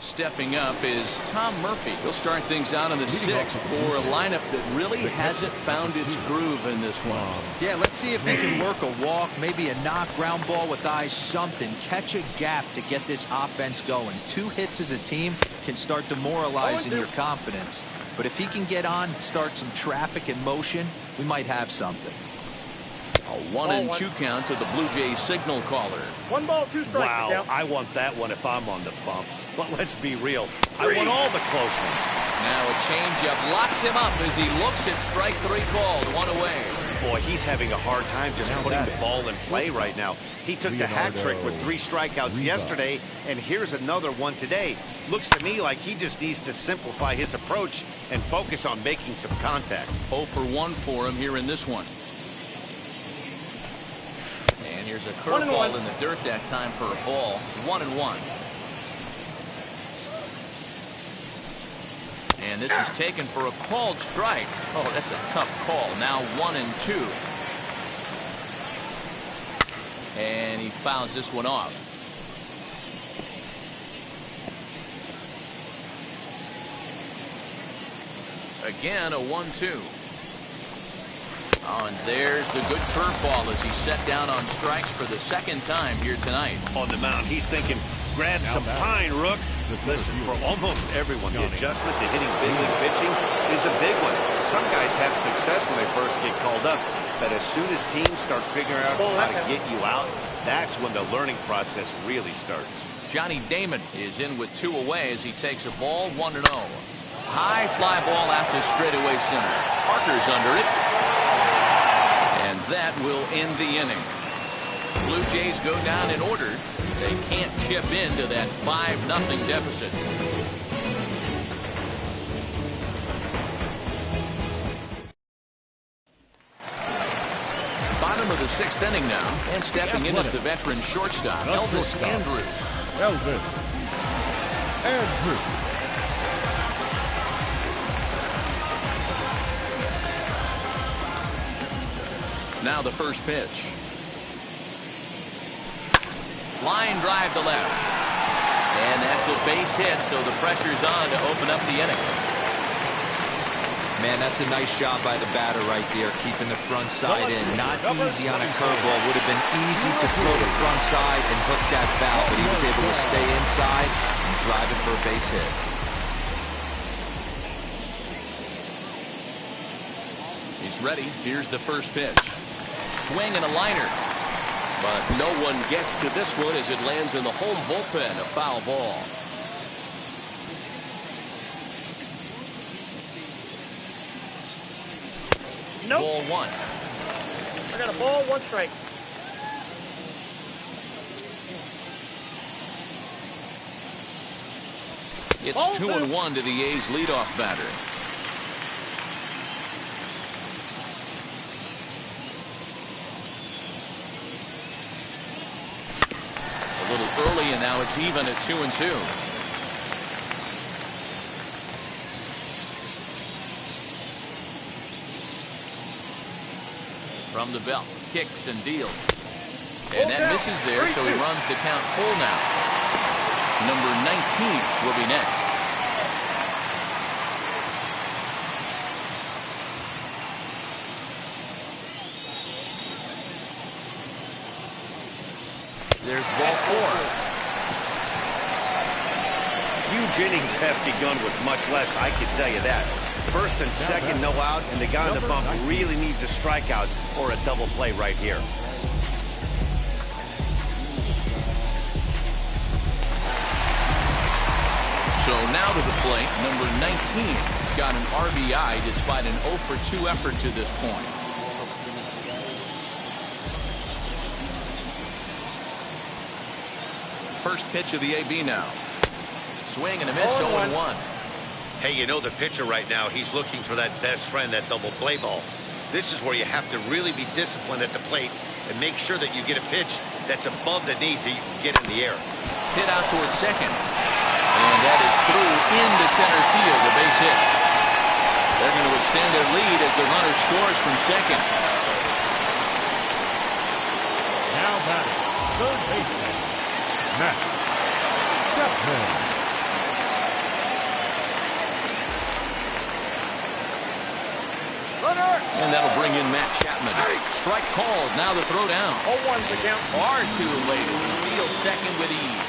Stepping up is Tom Murphy. He'll start things out in the 6th for a lineup that really hasn't found its groove in this one. Yeah, let's see if he can work a walk, maybe a knock, ground ball with eyes, something. Catch a gap to get this offense going. 2 hits as a team can start demoralizing your confidence. But if he can get on, start some traffic in motion, we might have something. A 1-2 count to the Blue Jays signal caller. 1 ball, 2 strikes. Wow, I want that one if I'm on the bump. But let's be real, I want all the close ones. Now a changeup locks him up as he looks at strike three called. One away. Boy, he's having a hard time just putting the ball in play right now. He took the hat trick with 3 strikeouts yesterday, and here's another one today. Looks to me like he just needs to simplify his approach and focus on making some contact. 0 for 1 for him here in this one. And here's a curveball in the dirt that time for a ball. 1-1. And this is taken for a called strike. Oh, that's a tough call. Now 1-2. And he fouls this one off. Again, a 1-2. Oh, and there's the good curveball as he's set down on strikes for the second time here tonight. On the mound, he's thinking, grab some pine, Rook. Listen, for almost everyone, the adjustment to hitting big league pitching is a big one. Some guys have success when they first get called up, but as soon as teams start figuring out how to get you out, that's when the learning process really starts. Johnny Damon is in with 2 away as he takes a ball 1-0. High fly ball out to straightaway center. Parker's under it. And that will end the inning. Blue Jays go down in order. They can't chip into that 5-0 deficit. Bottom of the 6th inning now, and stepping in is the veteran shortstop, Elvis Andrus. Now the first pitch. Line drive to left. And that's a base hit, so the pressure's on to open up the inning. Man, that's a nice job by the batter right there, keeping the front side in. Not easy on a curveball. Would have been easy to throw the front side and hook that foul, but he was able to stay inside and drive it for a base hit. He's ready. Here's the first pitch. Swing and a liner. But no one gets to this one as it lands in the home bullpen. A foul ball. Nope. Ball 1. I got a ball, 1 strike. It's 2-1 to the A's leadoff batter. A little early, and now it's even at 2-2. From the belt, kicks and deals. And that misses there, so he runs the count full now. Number 19 will be next. There's ball 4. Huge innings have begun with much less, I can tell you that. First and second, no out, and the guy on the bump really needs a strikeout or a double play right here. So now to the plate, number 19. He's got an RBI despite an 0 for 2 effort to this point. First pitch of the AB now. Swing and a miss, 0-1. Hey, you know the pitcher right now, he's looking for that best friend, that double play ball. This is where you have to really be disciplined at the plate and make sure that you get a pitch that's above the knees so you can get in the air. Hit out towards second. And that is through into center field, a base hit. They're going to extend their lead as the runner scores from second. Now batting, third baseman, Matt Chapman. And that'll bring in Matt Chapman. Strike called. Now the throw down. 0-1 to count. Far too late as he steals second with ease.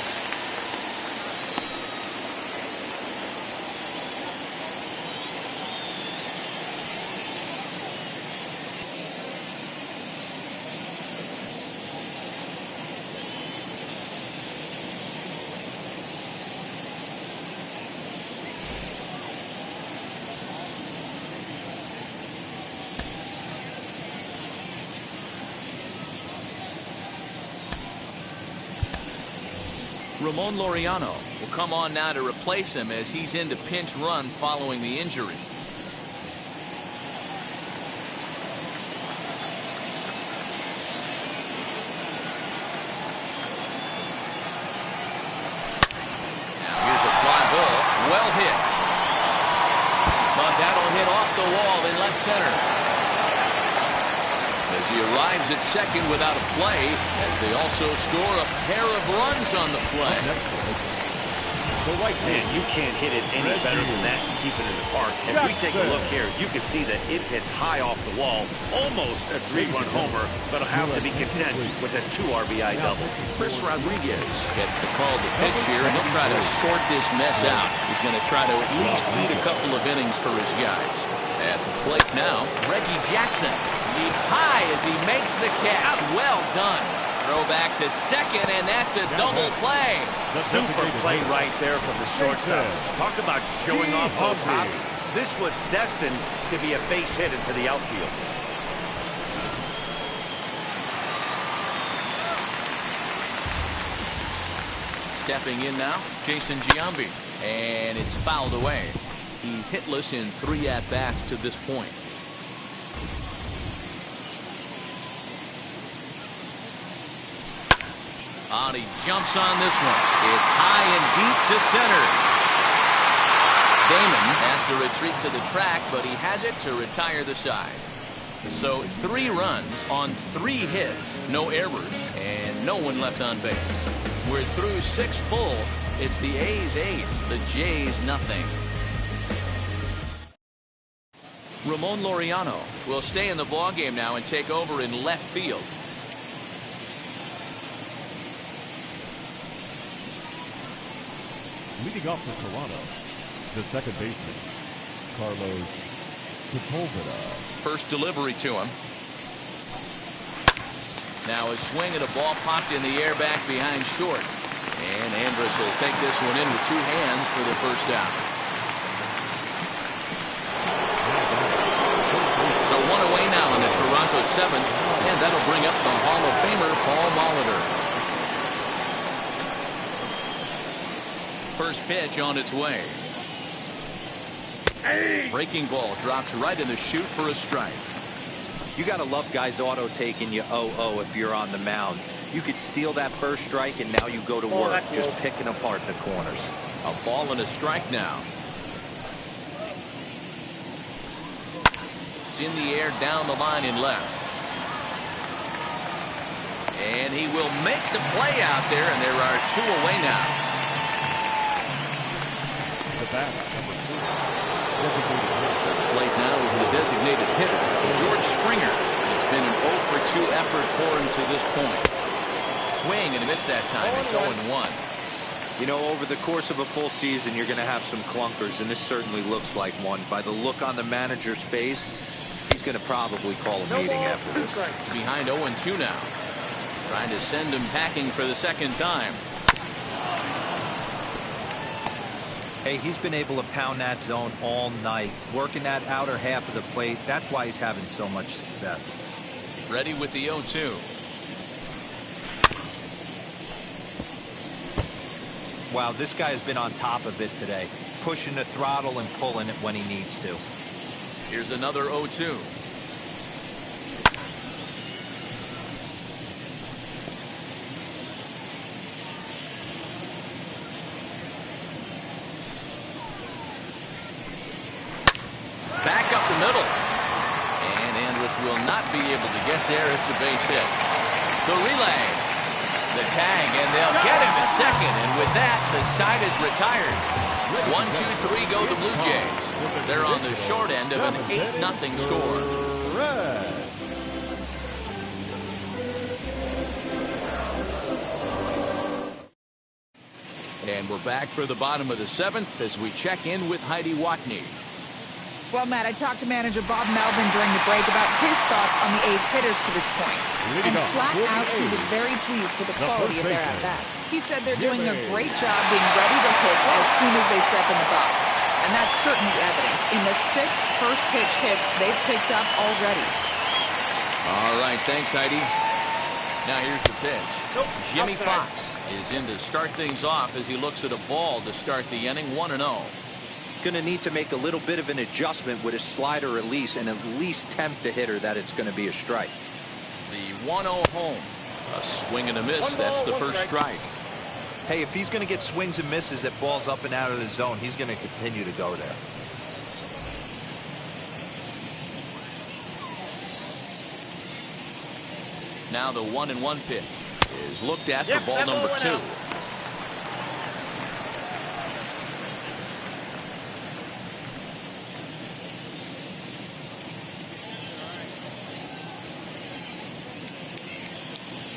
Ramon Laureano will come on now to replace him as he's into pinch run following the injury. Now here's a fly ball, well hit. But that'll hit off the wall in left center. As he arrives at second without a play, as they also score a pair of runs on the play. Man, you can't hit it any better than that and keep it in the park. As we take a look here, you can see that it hits high off the wall, almost a 3-run homer, but will have to be content with a 2 RBI double. Chris Rodriguez gets the call to pitch here, and he'll try to sort this mess out. He's going to try to at least beat a couple of innings for his guys. At the plate now, Reggie Jackson leads high as he makes the catch. Well done. Throw back to second, and that's a double play. Super play right there from the shortstop. Talk about showing off those hops. This was destined to be a base hit into the outfield. Stepping in now, Jason Giambi, and it's fouled away. He's hitless in 3 at-bats to this point. He jumps on this one. It's high and deep to center. Damon has to retreat to the track, but he has it to retire the side. So 3 runs on 3 hits, no errors, and no one left on base. We're through 6 full. It's the A's 8, the Jays nothing. Ramon Laureano will stay in the ballgame now and take over in left field. Leading off for Toronto, the second baseman, Carlos Sepulveda. First delivery to him. Now a swing at a ball popped in the air back behind short. And Andrus will take this one in with 2 hands for the first out. So 1 away now in the Toronto 7th, and that'll bring up the Hall of Famer Paul Molitor. First pitch on its way. Breaking ball drops right in the chute for a strike. You got to love guys auto taking you 0-0 if you're on the mound. You could steal that first strike and now you go to work just picking apart the corners. A ball and a strike now. In the air down the line in left. And he will make the play out there, and there are 2 away now. Plate now is the designated hitter, George Springer. It's been an 0-for-2 effort for him to this point. Swing, and he missed that time. It's 0-1. You know, over the course of a full season, you're going to have some clunkers, and this certainly looks like one. By the look on the manager's face, he's going to probably call a meeting after this. Behind 0-2 now. Trying to send him packing for the second time. Hey, he's been able to pound that zone all night, working that outer half of the plate. That's why he's having so much success. Ready with the 0-2. Wow, this guy has been on top of it today, pushing the throttle and pulling it when he needs to. Here's another 0-2. Back up the middle. And Andrus will not be able to get there. It's a base hit. The relay. The tag, and they'll get him at second. And with that, the side is retired. 1-2-3 go the Blue Jays. They're on the short end of an 8-0 score. And we're back for the bottom of the 7th as we check in with Heidi Watney. Well, Matt, I talked to manager Bob Melvin during the break about his thoughts on the A's hitters to this point. And flat out, he was very pleased with the quality of their at-bats. He said they're doing a great job being ready to hit as soon as they step in the box. And that's certainly evident in the 6 first pitch hits they've picked up already. All right, thanks, Heidi. Now here's the pitch. Jimmy Fox is in to start things off as he looks at a ball to start the inning. 1-0. Going to need to make a little bit of an adjustment with his slider release and at least tempt the hitter that it's going to be a strike. The 1-0 home. A swing and a miss. That's the first strike. Hey, if he's going to get swings and misses at balls up and out of the zone, he's going to continue to go there. Now the 1-1 pitch is looked at for ball number 2.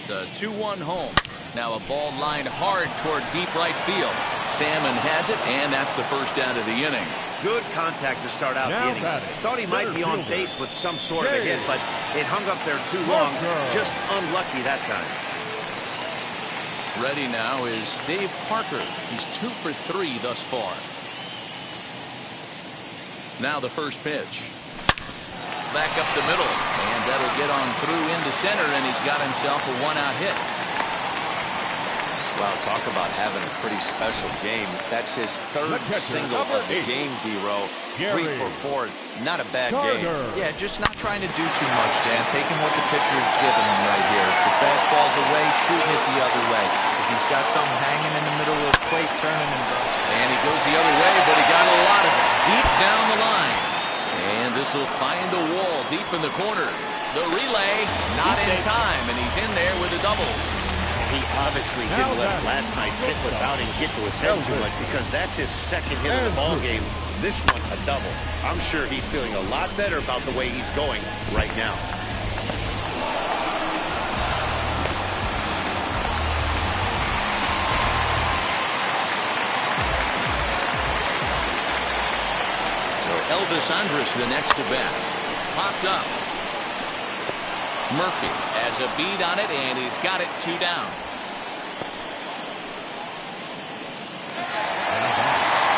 The 2-1 home. Now a ball lined hard toward deep right field. Salmon has it, and that's the first out of the inning. Good contact to start out the inning. Thought he might be on base with some sort of a hit, but it hung up there too long. Just unlucky that time. Ready now is Dave Parker. He's 2 for 3 thus far. Now the first pitch. Back up the middle, and that'll get on through into center, and he's got himself a 1-out hit. Wow, talk about having a pretty special game. That's his 3rd single of the game, D-Row. 3 for 4. Not a bad game. Yeah, just not trying to do too much, Dan. Taking what the pitcher is giving him right here. If the fastball's away, shooting it the other way. If he's got something hanging in the middle of the plate, turning him back. And he goes the other way, but he got a lot of it deep down the line. And this will find the wall deep in the corner. The relay, not in time, and he's in there with a double. He obviously didn't let last night's hitless outing get to his head too much, because that's his 2nd hit of the ball game. This one, a double. I'm sure he's feeling a lot better about the way he's going right now. Elvis Andrus, the next to bat. Popped up. Murphy has a beat on it, and he's got it 2 down.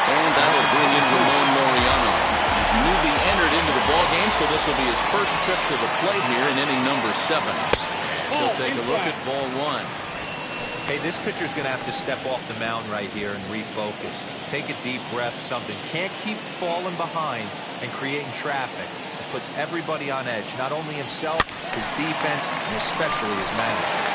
And that'll bring in Ramon Laureano. He's newly entered into the ballgame, so this will be his first trip to the plate here in inning number 7. And he'll take a look at ball 1. Hey, this pitcher's going to have to step off the mound right here and refocus. Take a deep breath, something. Can't keep falling behind and creating traffic. It puts everybody on edge, not only himself, his defense, and especially his manager.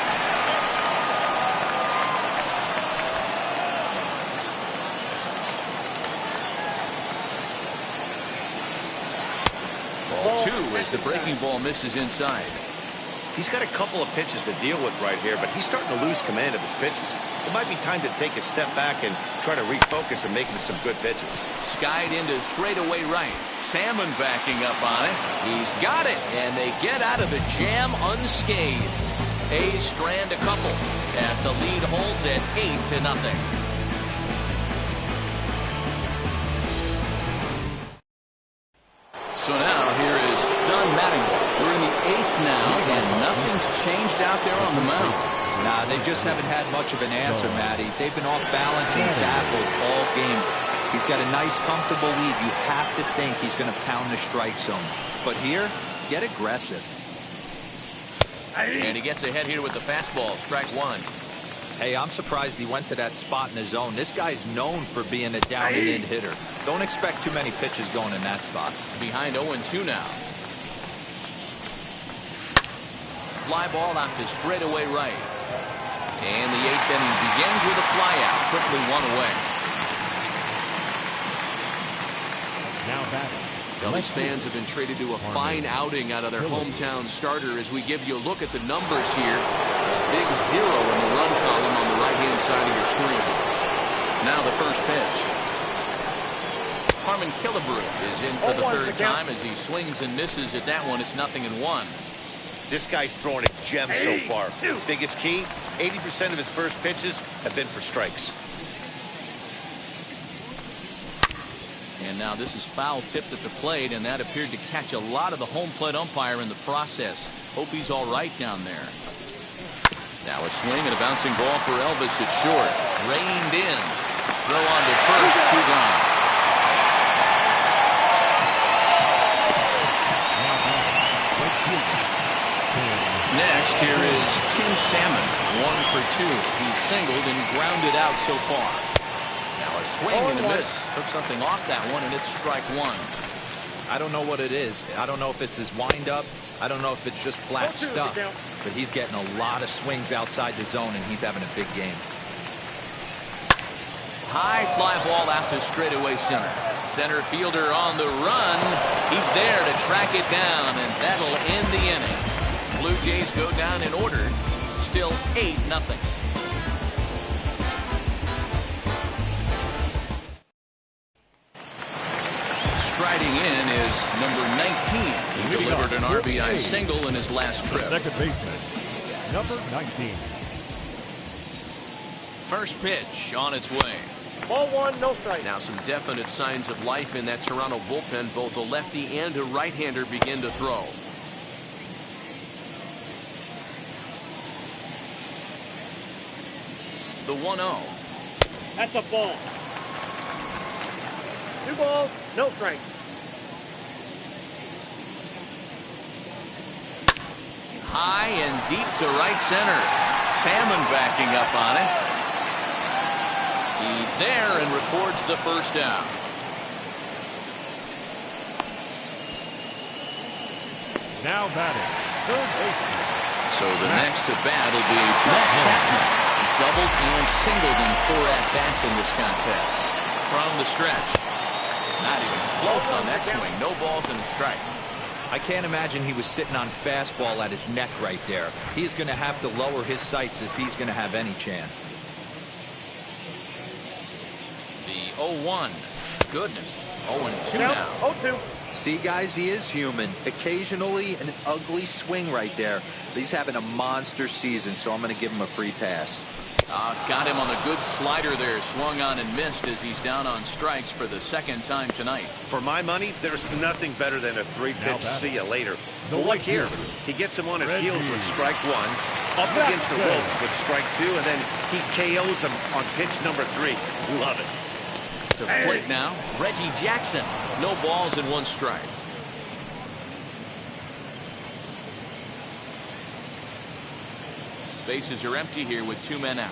Ball 2 as the breaking ball misses inside. He's got a couple of pitches to deal with right here, but he's starting to lose command of his pitches. It might be time to take a step back and try to refocus and make him some good pitches. Skied into straightaway right. Salmon backing up on it. He's got it, and they get out of the jam unscathed. A's strand a couple as the lead holds at 8-0. So now here is Don Mattingly. We're in the 8th now, and nothing's changed out there on the mound. Nah, they just haven't had much of an answer, Matty. They've been off balance and baffled all game. He's got a nice, comfortable lead. You have to think he's going to pound the strike zone. But here, get aggressive. And he gets ahead here with the fastball. Strike 1. Hey, I'm surprised he went to that spot in the zone. This guy's known for being a down-and-in hitter. Don't expect too many pitches going in that spot. Behind 0-2 now. Fly ball out to straightaway right. And the 8th inning begins with a flyout. Quickly 1 away. Now batting. Phillies fans have been treated to a fine outing out of their hometown starter as we give you a look at the numbers here. A big 0 in the run column on the right-hand side of your screen. Now the first pitch. Harmon Killebrew is in for the 3rd time as he swings and misses at that one. It's 0-1. This guy's throwing a gem so far. Biggest key, 80% of his first pitches have been for strikes. And now this is foul tipped at the plate, and that appeared to catch a lot of the home plate umpire in the process. Hope he's all right down there. Now a swing and a bouncing ball for Elvis at short. Reined in. Throw on to first, 2 gone. Next, here is Tim Salmon, 1 for 2. He's singled and grounded out so far. Now a swing and a miss. Took something off that one, and it's strike 1. I don't know what it is. I don't know if it's his windup. I don't know if it's just flat stuff. But he's getting a lot of swings outside the zone, and he's having a big game. High fly ball out to straightaway center. Center fielder on the run. He's there to track it down, and that'll end the inning. Blue Jays go down in order. Still 8-0. Striding in is number 19. He delivered an RBI single in his last trip. Second baseman, number 19. First pitch on its way. Ball 1, no strike. Now some definite signs of life in that Toronto bullpen. Both a lefty and a right-hander begin to throw. The 1-0. That's a ball. 2 balls, no strike. High and deep to right center. Salmon backing up on it. He's there and records the first out. Now batting, third baseman. So the next to bat will be Matt Chapman. He's doubled and singled in 4 at-bats in this contest. From the stretch. Not even close on that swing. No balls and a strike. I can't imagine he was sitting on fastball at his neck right there. He's going to have to lower his sights if he's going to have any chance. The 0-1. Goodness. 0-2 now. 0-2. See, guys, he is human. Occasionally an ugly swing right there. But he's having a monster season, so I'm going to give him a free pass. Got him on a good slider there. Swung on and missed as he's down on strikes for the second time tonight. For my money, there's nothing better than a 3-pitch see you later. Well, look here. He gets him on his heels with strike 1, up against the ropes with strike 2, and then he KOs him on pitch number 3. Love it. To the plate now, Reggie Jackson. No balls and 1 strike. Bases are empty here with 2 men out.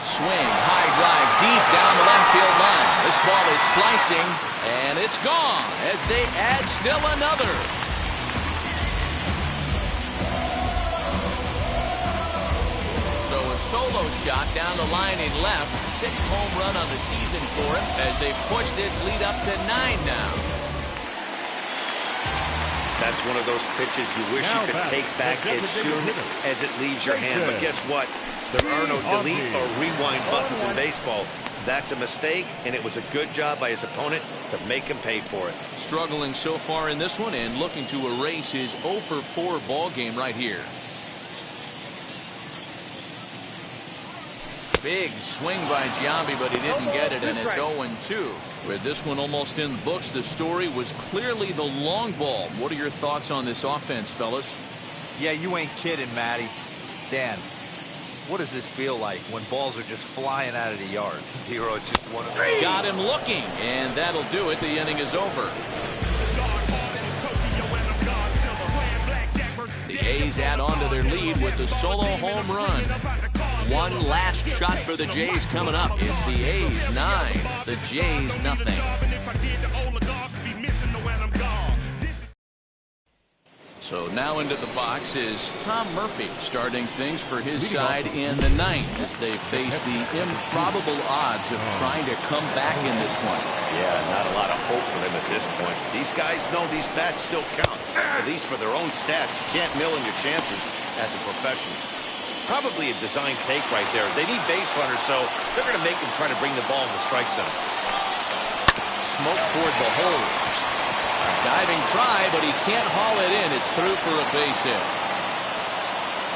Swing, high drive, deep down the left field line. This ball is slicing, and it's gone as they add still another. So a solo shot down the line in left. 6th home run on the season for him as they push this lead up to 9 now. That's one of those pitches you wish you could take back as soon as it leaves your hand. But guess what? There are no delete or rewind buttons in baseball. That's a mistake, and it was a good job by his opponent to make him pay for it. Struggling so far in this one and looking to erase his 0 for 4 ball game right here. Big swing by Giambi, but he didn't get it, and it's 0-2. With this one almost in the books, the story was clearly the long ball. What are your thoughts on this offense, fellas? Yeah, you ain't kidding, Matty. Dan, what does this feel like when balls are just flying out of the yard? Hero, it's just one of them. Got him looking, and that'll do it. The inning is over. The A's add on to their lead with the solo home run. One last shot for the Jays coming up. It's the A's 9, the Jays nothing. So now into the box is Tom Murphy, starting things for his side in the 9th as they face the improbable odds of trying to come back in this one. Yeah, not a lot of hope for them at this point. These guys know these bats still count, at least for their own stats. You can't mill in your chances as a professional. Probably a design take right there. They need base runners, so they're going to make them try to bring the ball in the strike zone. Smoke toward the hole. A diving try, but he can't haul it in. It's through for a base hit.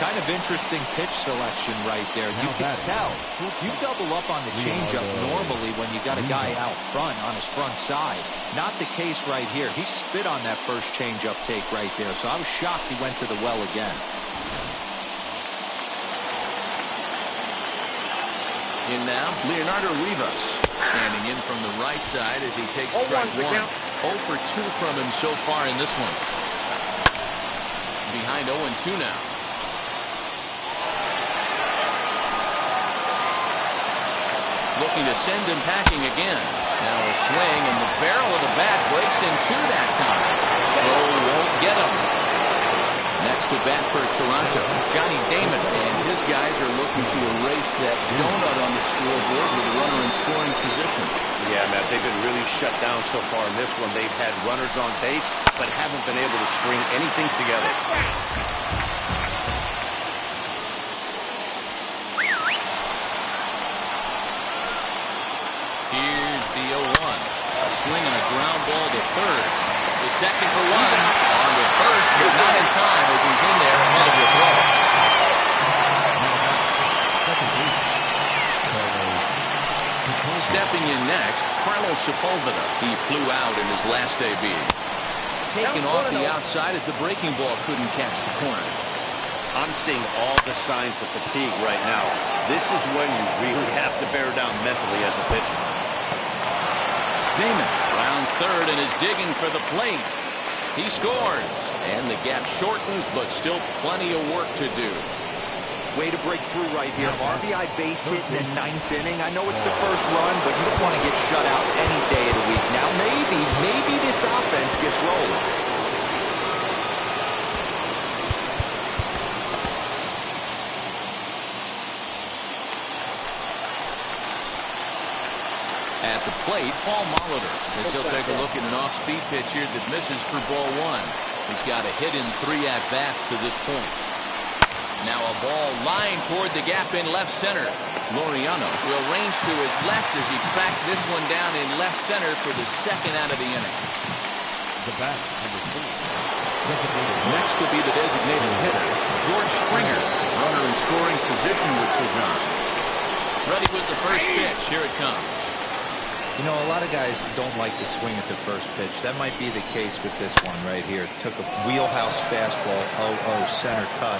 Kind of interesting pitch selection right there. You can tell. You double up on the changeup normally when you got a guy out front on his front side. Not the case right here. He spit on that first changeup take right there, so I was shocked he went to the well again. In now, Leonardo Rivas standing in from the right side as he takes strike 1. 0 for 2 from him so far in this one. Behind 0-2 now. Looking to send him packing again. Now a swing, and the barrel of the bat breaks in two that time. Throw won't get him. Next to bat for Toronto, Johnny Damon, and his guys are looking to erase that donut on the scoreboard with a runner in scoring position. Yeah, Matt, they've been really shut down so far in this one. They've had runners on base, but haven't been able to string anything together. Here's the 0-1. A swing and a ground ball to third. The second for one. On to first, but not in time as he's in there ahead of the throw. Stepping in next, Carlos Sepulveda. He flew out in his last AB. Taken off the outside as the breaking ball couldn't catch the corner. I'm seeing all the signs of fatigue right now. This is when you really have to bear down mentally as a pitcher. Damon rounds third and is digging for the plate. He scores, and the gap shortens, but still plenty of work to do. Way to break through right here. RBI base hit in the 9th inning. I know it's the first run, but you don't want to get shut out any day of the week. Now maybe this offense gets rolling. At the plate, Paul Molitor, as he'll take a look at an off-speed pitch here that misses for ball one. He's got a hit in 3 at-bats to this point. Now a ball lined toward the gap in left center. Laureano will range to his left as he tracks this one down in left center for the second out of the inning. The bat, number 4. Next will be the designated hitter, George Springer. Runner in scoring position with Sagan. Ready with the first pitch. Here it comes. You know, a lot of guys don't like to swing at the first pitch. That might be the case with this one right here. Took a wheelhouse fastball, 0-0 center cut.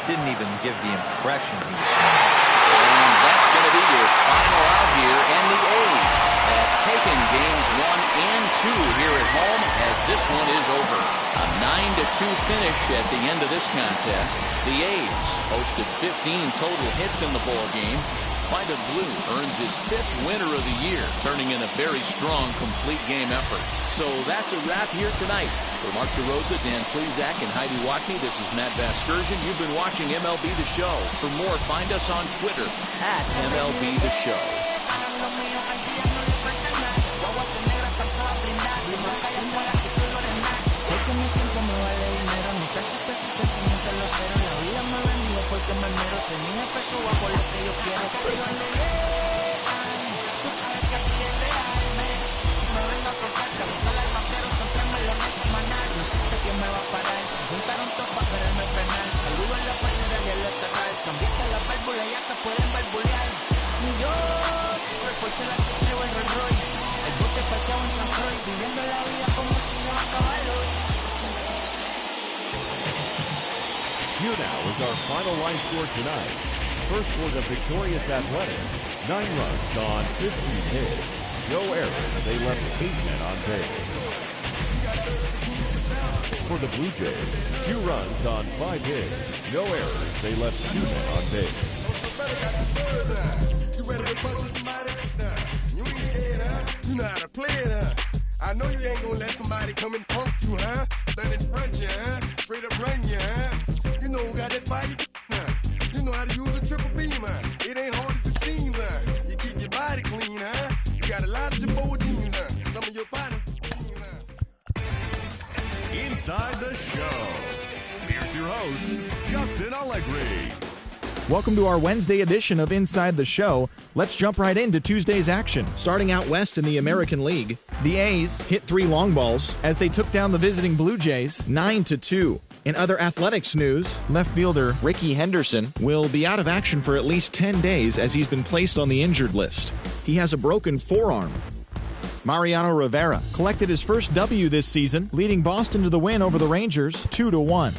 Didn't even give the impression he was swinging. And that's going to be your final out here, and the A's have taken games 1 and 2 here at home as this one is over. A 9-2 finish at the end of this contest. The A's posted 15 total hits in the ball game. Vida Blue earns his 5th winner of the year, turning in a very strong complete game effort. So that's a wrap here tonight. For Mark DeRosa, Dan Plezak, and Heidi Watney, this is Matt Vasgersian. You've been watching MLB The Show. For more, find us on Twitter at MLB The Show. Porque me miro, soy mi jefe, subo por lo que yo quiero. Yo tú sabes que aquí es real, me vengo a afrontar, preguntarle al vaquero, son 3 melones semanal. No existe quién me va a parar, se juntaron todos para verme frenar. Saludo en la federal y en la estatal, cambiaste la válvula ya que pueden barbulear. Yo sigo el Porsche, la suscribo el Rolls Royce, el bote parqueado en San Croix, viviendo la vida como si se va a acabar hoy. Here now is our final line score tonight. First for the victorious Athletics, 9 runs on 15 hits. No errors, they left 8 men on base. For the Blue Jays, 2 runs on 5 hits. No errors, they left 2 men on base. You ready to fuck with somebody? You ain't scared, huh? You know how to play it, huh? I know you ain't gonna let somebody come and punk you, huh? Stand in front you, huh? Straight up run you, huh? You know who got that fire, huh? You know how to use a triple beam, huh? It ain't hard as it seems, huh? You keep your body clean, huh? You got a lot of your jeans, huh? Some of your partners, huh? Inside the Show. Here's your host, Justin Allegri. Welcome to our Wednesday edition of Inside the Show. Let's jump right into Tuesday's action. Starting out west in the American League, the A's hit 3 long balls as they took down the visiting Blue Jays 9-2. In other athletics news, left fielder Ricky Henderson will be out of action for at least 10 days as he's been placed on the injured list. He has a broken forearm. Mariano Rivera collected his first W this season, leading Boston to the win over the Rangers 2-1.